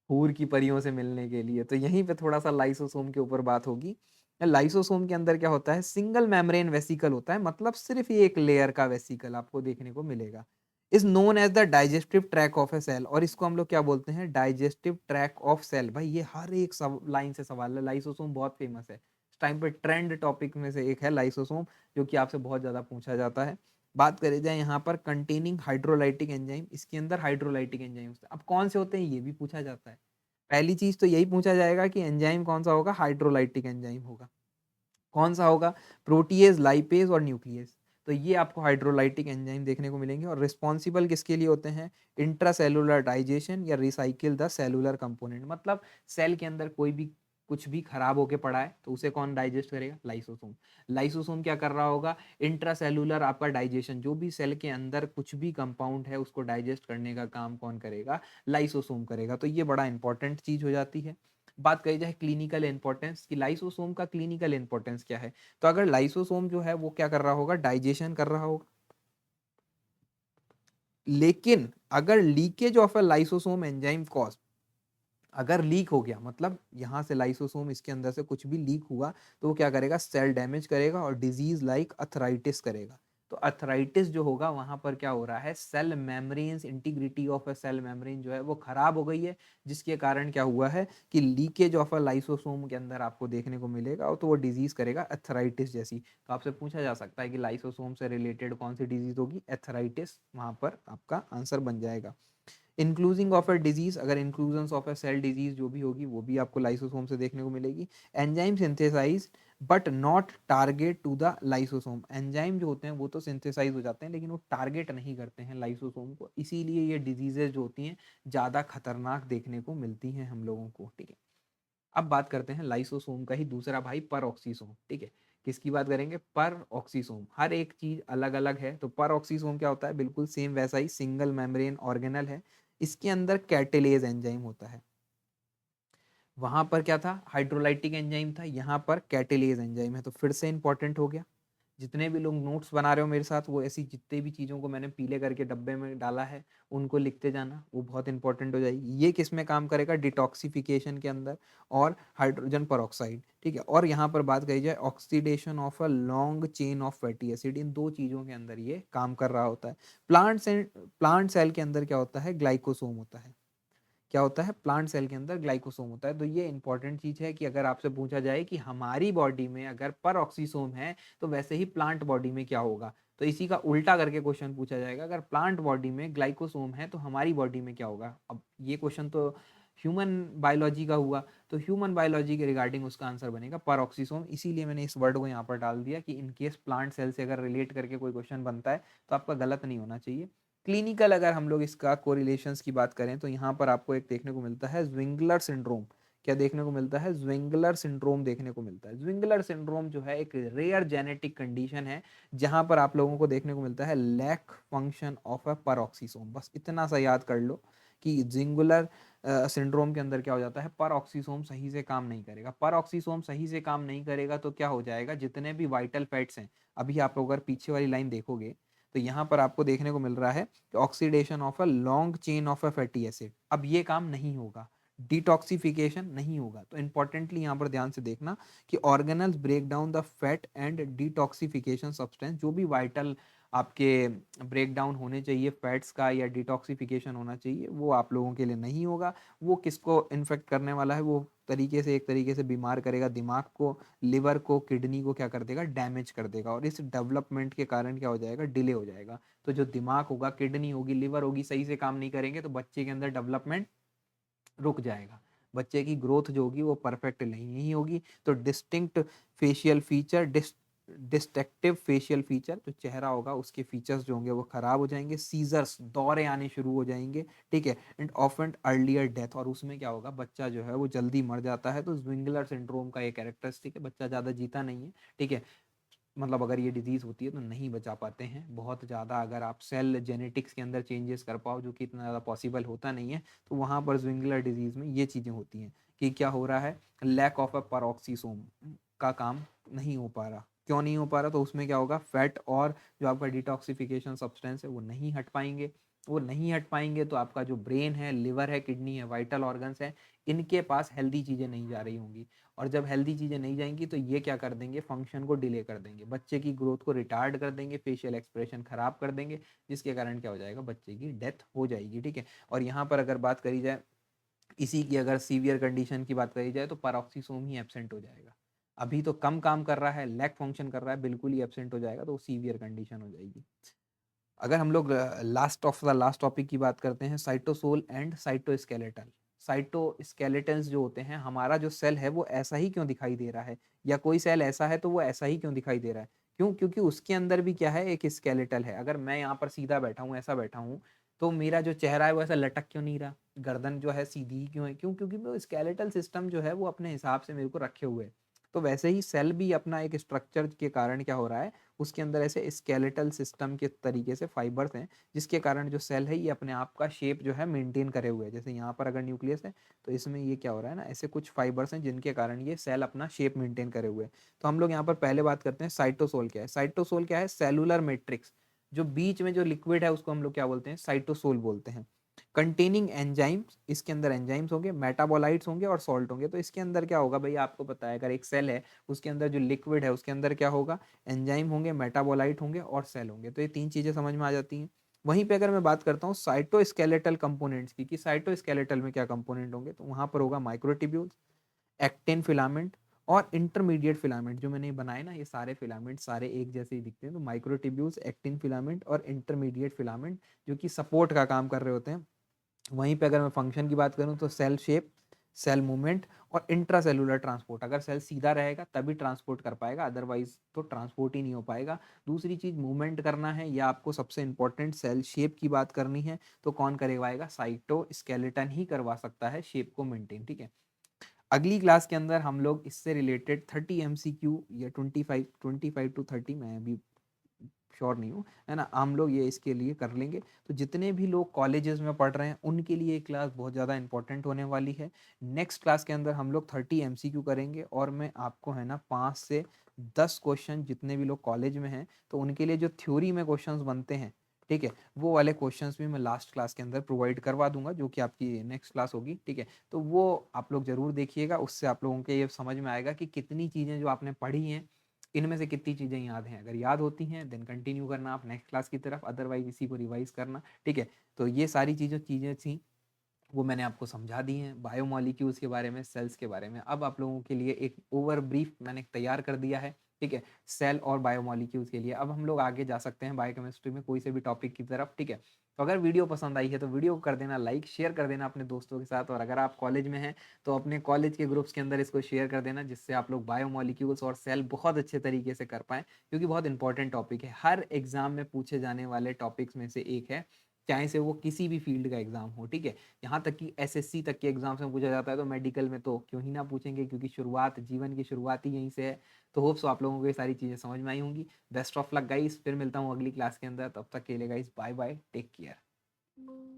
हूर की परियों से मिलने के लिए। तो यहीं पे थोड़ा सा लाइसोसोम के ऊपर बात होगी। लाइसोसोम के अंदर क्या होता है, सिंगल मेम्ब्रेन वेसिकल होता है, मतलब सिर्फ ये एक लेयर का वेसिकल आपको देखने को मिलेगा। Is known as the digestive tract of a cell, और इसको हम लोग क्या बोलते हैं, डाइजेस्टिव ट्रैक ऑफ सेल। भाई ये हर एक सब लाइन से सवाल है, लाइसोसोम बहुत फेमस है इस टाइम पे, ट्रेंड टॉपिक में से एक है लाइसोसोम, जो कि आपसे बहुत ज्यादा पूछा जाता है। बात करें जाए यहाँ पर कंटेनिंग हाइड्रोलाइटिक एंजाइम, इसके अंदर हाइड्रोलाइटिक एंजाइम, अब कौन से होते हैं ये भी पूछा जाता है। पहली चीज तो यही पूछा जाएगा कि एंजाइम कौन सा होगा, हाइड्रोलाइटिक एंजाइम होगा। कौन सा होगा, प्रोटीएज, लाइपेज और न्यूक्लियस। तो ये आपको हाइड्रोलाइटिक एंजाइम देखने को मिलेंगे। और रिस्पॉन्सिबल किसके लिए होते हैं, इंट्रासेलुलर डाइजेशन या रिसाइकिल द सेलुलर कंपोनेंट। मतलब सेल के अंदर कोई भी कुछ भी खराब होके पड़ा है तो उसे कौन डाइजेस्ट करेगा, लाइसोसोम। लाइसोसोम क्या कर रहा होगा, इंट्रासेलुलर आपका डाइजेशन, जो भी सेल के अंदर कुछ भी कंपाउंड है उसको डाइजेस्ट करने का काम कौन करेगा, लाइसोसोम करेगा। तो ये बड़ा इंपॉर्टेंट चीज हो जाती है। बात करी जाए क्लिनिकल इंपॉर्टेंस कि लाइसोसोम का क्लिनिकल इंपॉर्टेंस क्या है, तो अगर लाइसोसोम जो है वो क्या कर रहा होगा, डाइजेशन कर रहा होगा, लेकिन अगर leakage of a lysosome enzyme cause, अगर लीक हो गया मतलब यहाँ से लाइसोसोम इसके अंदर से कुछ भी लीक हुआ, तो वो क्या करेगा, सेल डैमेज करेगा और डिजीज लाइक अथराइटिस करेगा। तो अथराइटिस जो होगा वहां पर क्या हो रहा है, cell membranes, integrity of a cell membrane जो है वो खराब हो गई है, जिसके कारण क्या हुआ है कि लीकेज ऑफ अ लाइसोसोम के अंदर आपको देखने को मिलेगा, और तो वो डिजीज करेगा अथराइटिस जैसी। तो आपसे पूछा जा सकता है कि लाइसोसोम से रिलेटेड कौन सी डिजीज होगी, एथराइटिस, वहां पर आपका आंसर बन जाएगा। इंक्लूजिंग ऑफ अ डिजीज, अगर inclusion of a cell disease जो भी होगी वो भी आपको लाइसोसोम से देखने को मिलेगी। Enzyme synthesize but not target to the lysosome, enzyme जो होते हैं वो तो सिंथेसाइज हो जाते हैं लेकिन वो टारगेट नहीं करते हैं लाइसोसोम को, इसीलिए ये डिजीजेज जो होती हैं ज़्यादा खतरनाक देखने को मिलती हैं हम लोगों को, ठीक है। अब बात करते हैं लाइसोसोम का ही दूसरा भाई पर ऑक्सीसोम, ठीक है। किसकी बात करेंगे, पर ऑक्सीसोम। हर एक चीज अलग अलग है, तो पर ऑक्सीसोम क्या होता है, बिल्कुल सेम वैसा ही सिंगल मेम्ब्रेन ऑर्गेनल है। इसके अंदर कैटेलेज एंजाइम होता है। वहां पर क्या था, हाइड्रोलाइटिक एंजाइम था, यहाँ पर कैटेलेज एंजाइम है, तो फिर से इंपॉर्टेंट हो गया। जितने भी लोग नोट्स बना रहे हो मेरे साथ, वो ऐसी जितने भी चीज़ों को मैंने पीले करके डब्बे में डाला है उनको लिखते जाना, वो बहुत इंपॉर्टेंट हो जाएगी। ये किस में काम करेगा, डिटॉक्सिफिकेशन के अंदर और हाइड्रोजन परऑक्साइड, ठीक है। और यहाँ पर बात करी जाए oxidation of a long chain of fatty acid, इन दो चीज़ों के अंदर ये काम कर रहा होता है। प्लांट सेल के अंदर क्या होता है, ग्लाइकोसोम होता है। क्या होता है, प्लांट सेल के अंदर ग्लाइकोसोम होता है। तो ये इंपॉर्टेंट चीज है कि अगर आपसे पूछा जाए कि हमारी बॉडी में अगर पर ऑक्सीसोम है तो वैसे ही प्लांट बॉडी में क्या होगा, तो इसी का उल्टा करके क्वेश्चन पूछा जाएगा, अगर प्लांट बॉडी में ग्लाइकोसोम है तो हमारी बॉडी में क्या होगा। अब ये क्वेश्चन तो ह्यूमन बायोलॉजी का हुआ, तो ह्यूमन बायोलॉजी के रिगार्डिंग उसका आंसर बनेगा पर ऑक्सीसोम, इसीलिए मैंने इस वर्ड को यहाँ पर डाल दिया कि इन केस प्लांट सेल से अगर रिलेट करके कोई क्वेश्चन बनता है तो आपका गलत नहीं होना चाहिए। क्लिनिकल अगर हम लोग इसका कोरिलेशंस की बात करें तो यहाँ पर आपको एक देखने को मिलता है ज्विंगलर सिंड्रोम। क्या देखने को मिलता है, ज्विंगलर सिंड्रोम देखने को मिलता है। ज्विंगलर सिंड्रोम जो है एक रेयर जेनेटिक कंडीशन है, जहां पर आप लोगों को देखने को मिलता है lack function of a peroxisome. बस इतना सा याद कर लो कि जिंगुलर सिंड्रोम के अंदर क्या हो जाता है, परऑक्सीसोम सही से काम नहीं करेगा। परऑक्सीसोम सही से काम नहीं करेगा तो क्या हो जाएगा, जितने भी वाइटल फैट्स हैं, अभी आप लोग अगर पीछे वाली लाइन देखोगे तो यहाँ पर आपको देखने को मिल रहा है कि oxidation of a long chain of a fatty acid, अब ये काम नहीं होगा, डिटॉक्सिफिकेशन नहीं होगा। तो इंपॉर्टेंटली यहाँ पर ध्यान से देखना कि organelles break down the fat and detoxification substance, जो भी वाइटल आपके ब्रेक डाउन होने चाहिए फैट्स का या डिटॉक्सिफिकेशन होना चाहिए, वो आप लोगों के लिए नहीं होगा। वो किसको इन्फेक्ट करने वाला है, वो तरीके से एक तरीके से बीमार करेगा दिमाग को, लिवर को, किडनी को क्या कर देगा, डैमेज कर देगा, और इस डेवलपमेंट के कारण क्या हो जाएगा, डिले हो जाएगा। तो जो दिमाग होगा, किडनी होगी, लिवर होगी, सही से काम नहीं करेंगे तो बच्चे के अंदर डेवलपमेंट रुक जाएगा, बच्चे की ग्रोथ जो होगी वो परफेक्ट नहीं होगी। तो distinct facial feature, destructive facial feature, जो चेहरा होगा उसके फीचर्स जो होंगे वो खराब हो जाएंगे, सीजर्स, दौरे आने शुरू हो जाएंगे, ठीक है। एंड ऑफन अर्लियर डेथ, और उसमें क्या होगा, बच्चा जो है वो जल्दी मर जाता है। तो ज्विंगलर सिंड्रोम का एक कैरेक्टरिस्टिक है, बच्चा ज़्यादा जीता नहीं है, ठीक है। मतलब अगर ये डिजीज़ होती है तो नहीं बचा पाते हैं बहुत ज़्यादा, अगर आप सेल जेनेटिक्स के अंदर चेंजेस कर पाओ, जो कि इतना ज़्यादा पॉसिबल होता नहीं है, तो वहाँ पर ज्विंगलर डिजीज़ में ये चीज़ें होती हैं कि क्या हो रहा है, लैक ऑफ अ परऑक्सीसोम का काम नहीं हो पा रहा। क्यों नहीं हो पा रहा, तो उसमें क्या होगा, फैट और जो आपका डिटॉक्सिफिकेशन सब्सटेंस है वो नहीं हट पाएंगे। वो नहीं हट पाएंगे तो आपका जो ब्रेन है, लिवर है, किडनी है, वाइटल ऑर्गन्स है, इनके पास हेल्दी चीज़ें नहीं जा रही होंगी, और जब हेल्दी चीज़ें नहीं जाएंगी तो ये क्या कर देंगे, फंक्शन को डिले कर देंगे, बच्चे की ग्रोथ को रिटार्ड कर देंगे, फेशियल एक्सप्रेशन खराब कर देंगे, जिसके कारण क्या हो जाएगा, बच्चे की डेथ हो जाएगी, ठीक है। और यहाँ पर अगर बात करी जाए इसी की, अगर सीवियर कंडीशन की बात करी जाए तो पैरोक्सिसोम ही एब्सेंट हो जाएगा। अभी तो कम काम कर रहा है, लैक फंक्शन कर रहा है, बिल्कुल ही एब्सेंट हो जाएगा, तो सीवियर कंडीशन हो जाएगी। अगर हम लोग last of the last topic की बात करते हैं, साइटोसोल एंड साइटोस्केलेटन। साइटोस्केलेटन्स जो होते हैं, हमारा जो सेल है वो ऐसा ही क्यों दिखाई दे रहा है, या कोई सेल ऐसा है तो वो ऐसा ही क्यों दिखाई दे रहा है, क्यों, क्योंकि उसके अंदर भी क्या है, एक स्केलेटल है। अगर मैं यहाँ पर सीधा बैठा हूँ, ऐसा बैठा हूँ, तो मेरा जो चेहरा है वो ऐसा लटक क्यों नहीं रहा, गर्दन जो है सीधी ही क्यों है, क्यों, क्योंकि वो स्केलेटल सिस्टम जो है वो अपने हिसाब से मेरे को रखे हुए है। तो वैसे ही सेल भी अपना एक स्ट्रक्चर के कारण क्या हो रहा है, उसके अंदर ऐसे स्केलेटल सिस्टम के तरीके से फाइबर्स हैं, जिसके कारण जो सेल है ये अपने आप का शेप जो है मेंटेन करे हुए है। जैसे यहाँ पर अगर न्यूक्लियस है तो इसमें ये क्या हो रहा है ना, ऐसे कुछ फाइबर्स हैं जिनके कारण ये सेल अपना शेप मेंटेन करे हुए हैं। तो हम लोग यहाँ पर पहले बात करते हैं साइटोसोल क्या है। साइटोसोल क्या है, सेलुलर मैट्रिक्स, जो बीच में जो लिक्विड है उसको हम लोग क्या बोलते हैं, साइटोसोल बोलते हैं। कंटेनिंग एंजाइम्स, इसके अंदर एंजाइम्स होंगे, मेटाबोलाइट्स होंगे और सॉल्ट होंगे। तो इसके अंदर क्या होगा भाई, आपको पता है अगर एक सेल है उसके अंदर जो लिक्विड है उसके अंदर क्या होगा, एंजाइम होंगे, मेटाबोलाइट होंगे और सेल होंगे। तो ये तीन चीजें समझ में आ जाती हैं। वहीं पे अगर मैं बात करता हूँ साइटोस्केलेटल कंपोनेंट्स की, कि साइटोस्केलेटल में क्या कंपोनेंट होंगे, तो वहां पर होगा माइक्रोट्यूब्यूल्स, एक्टिन फिलामेंट और इंटरमीडिएट फिलामेंट। जो मैंने बनाए ना ये सारे फिलामेंट सारे एक जैसे ही दिखते हैं, तो माइक्रोट्यूब्यूल्स, एक्टिन फिलामेंट और इंटरमीडिएट फिलामेंट जो कि सपोर्ट का काम कर रहे होते हैं। वहीं पे अगर मैं फंक्शन की बात करूं तो सेल शेप, सेल मूवमेंट और इंट्रासेलुलर ट्रांसपोर्ट। अगर सेल सीधा रहेगा तभी ट्रांसपोर्ट कर पाएगा, अदरवाइज तो ट्रांसपोर्ट ही नहीं हो पाएगा। दूसरी चीज मूवमेंट करना है, या आपको सबसे इंपॉर्टेंट सेल शेप की बात करनी है तो कौन करवाएगा, साइटोस्केलेटन ही करवा सकता है शेप को मेंटेन। ठीक है, अगली क्लास के अंदर हम लोग इससे रिलेटेड 30 MCQ या 25 टू 30, मैं अभी श्योर नहीं हूँ, है ना, हम लोग ये इसके लिए कर लेंगे। तो जितने भी लोग कॉलेजेस में पढ़ रहे हैं उनके लिए ये क्लास बहुत ज़्यादा इंपॉर्टेंट होने वाली है। नेक्स्ट क्लास के अंदर हम लोग 30 MCQ करेंगे, और मैं आपको है ना 5 से 10 क्वेश्चन, जितने भी लोग कॉलेज में हैं तो उनके लिए जो थ्योरी में क्वेश्चंस बनते हैं, ठीक है, वो वाले क्वेश्चंस भी मैं लास्ट क्लास के अंदर प्रोवाइड करवा दूंगा, जो कि आपकी नेक्स्ट क्लास होगी। ठीक है, तो वो आप लोग जरूर देखिएगा, उससे आप लोगों के ये समझ में आएगा कि कितनी चीज़ें जो आपने पढ़ी हैं इनमें से कितनी चीज़ें याद हैं। अगर याद होती हैं देन कंटिन्यू करना आप नेक्स्ट क्लास की तरफ, अदरवाइज इसी को रिवाइज करना। ठीक है, तो ये सारी चीज़ें थी वो मैंने आपको समझा दी हैं, बायोमोलिक्यूल्स के बारे में, सेल्स के बारे में। अब आप लोगों के लिए एक ओवर ब्रीफ मैंने तैयार कर दिया है, ठीक है, सेल और बायोमोलिक्यूल्स के लिए। अब हम लोग आगे जा सकते हैं बायोकेमिस्ट्री में कोई से भी टॉपिक की तरफ। ठीक है, तो अगर वीडियो पसंद आई है तो वीडियो को कर देना लाइक, शेयर कर देना अपने दोस्तों के साथ, और अगर आप कॉलेज में हैं तो अपने कॉलेज के ग्रुप्स के अंदर इसको शेयर कर देना, जिससे आप लोग बायोमोलिक्यूल्स और सेल बहुत अच्छे तरीके से कर पाएँ, क्योंकि बहुत इंपॉर्टेंट टॉपिक है, हर एग्जाम में पूछे जाने वाले टॉपिक्स में से एक है, चाहे से वो किसी भी फील्ड का एग्जाम हो। ठीक है, यहाँ तक कि एसएससी तक के एग्जाम्स में पूछा जाता है, तो मेडिकल में तो क्यों ही ना पूछेंगे, क्योंकि शुरुआत, जीवन की शुरुआत ही यहीं से है। तो होप्स आप लोगों को ये सारी चीज़ें समझ में आई होंगी। बेस्ट ऑफ लक गाइस, फिर मिलता हूँ अगली क्लास के अंदर, तब तक के लिए guys bye bye, take care.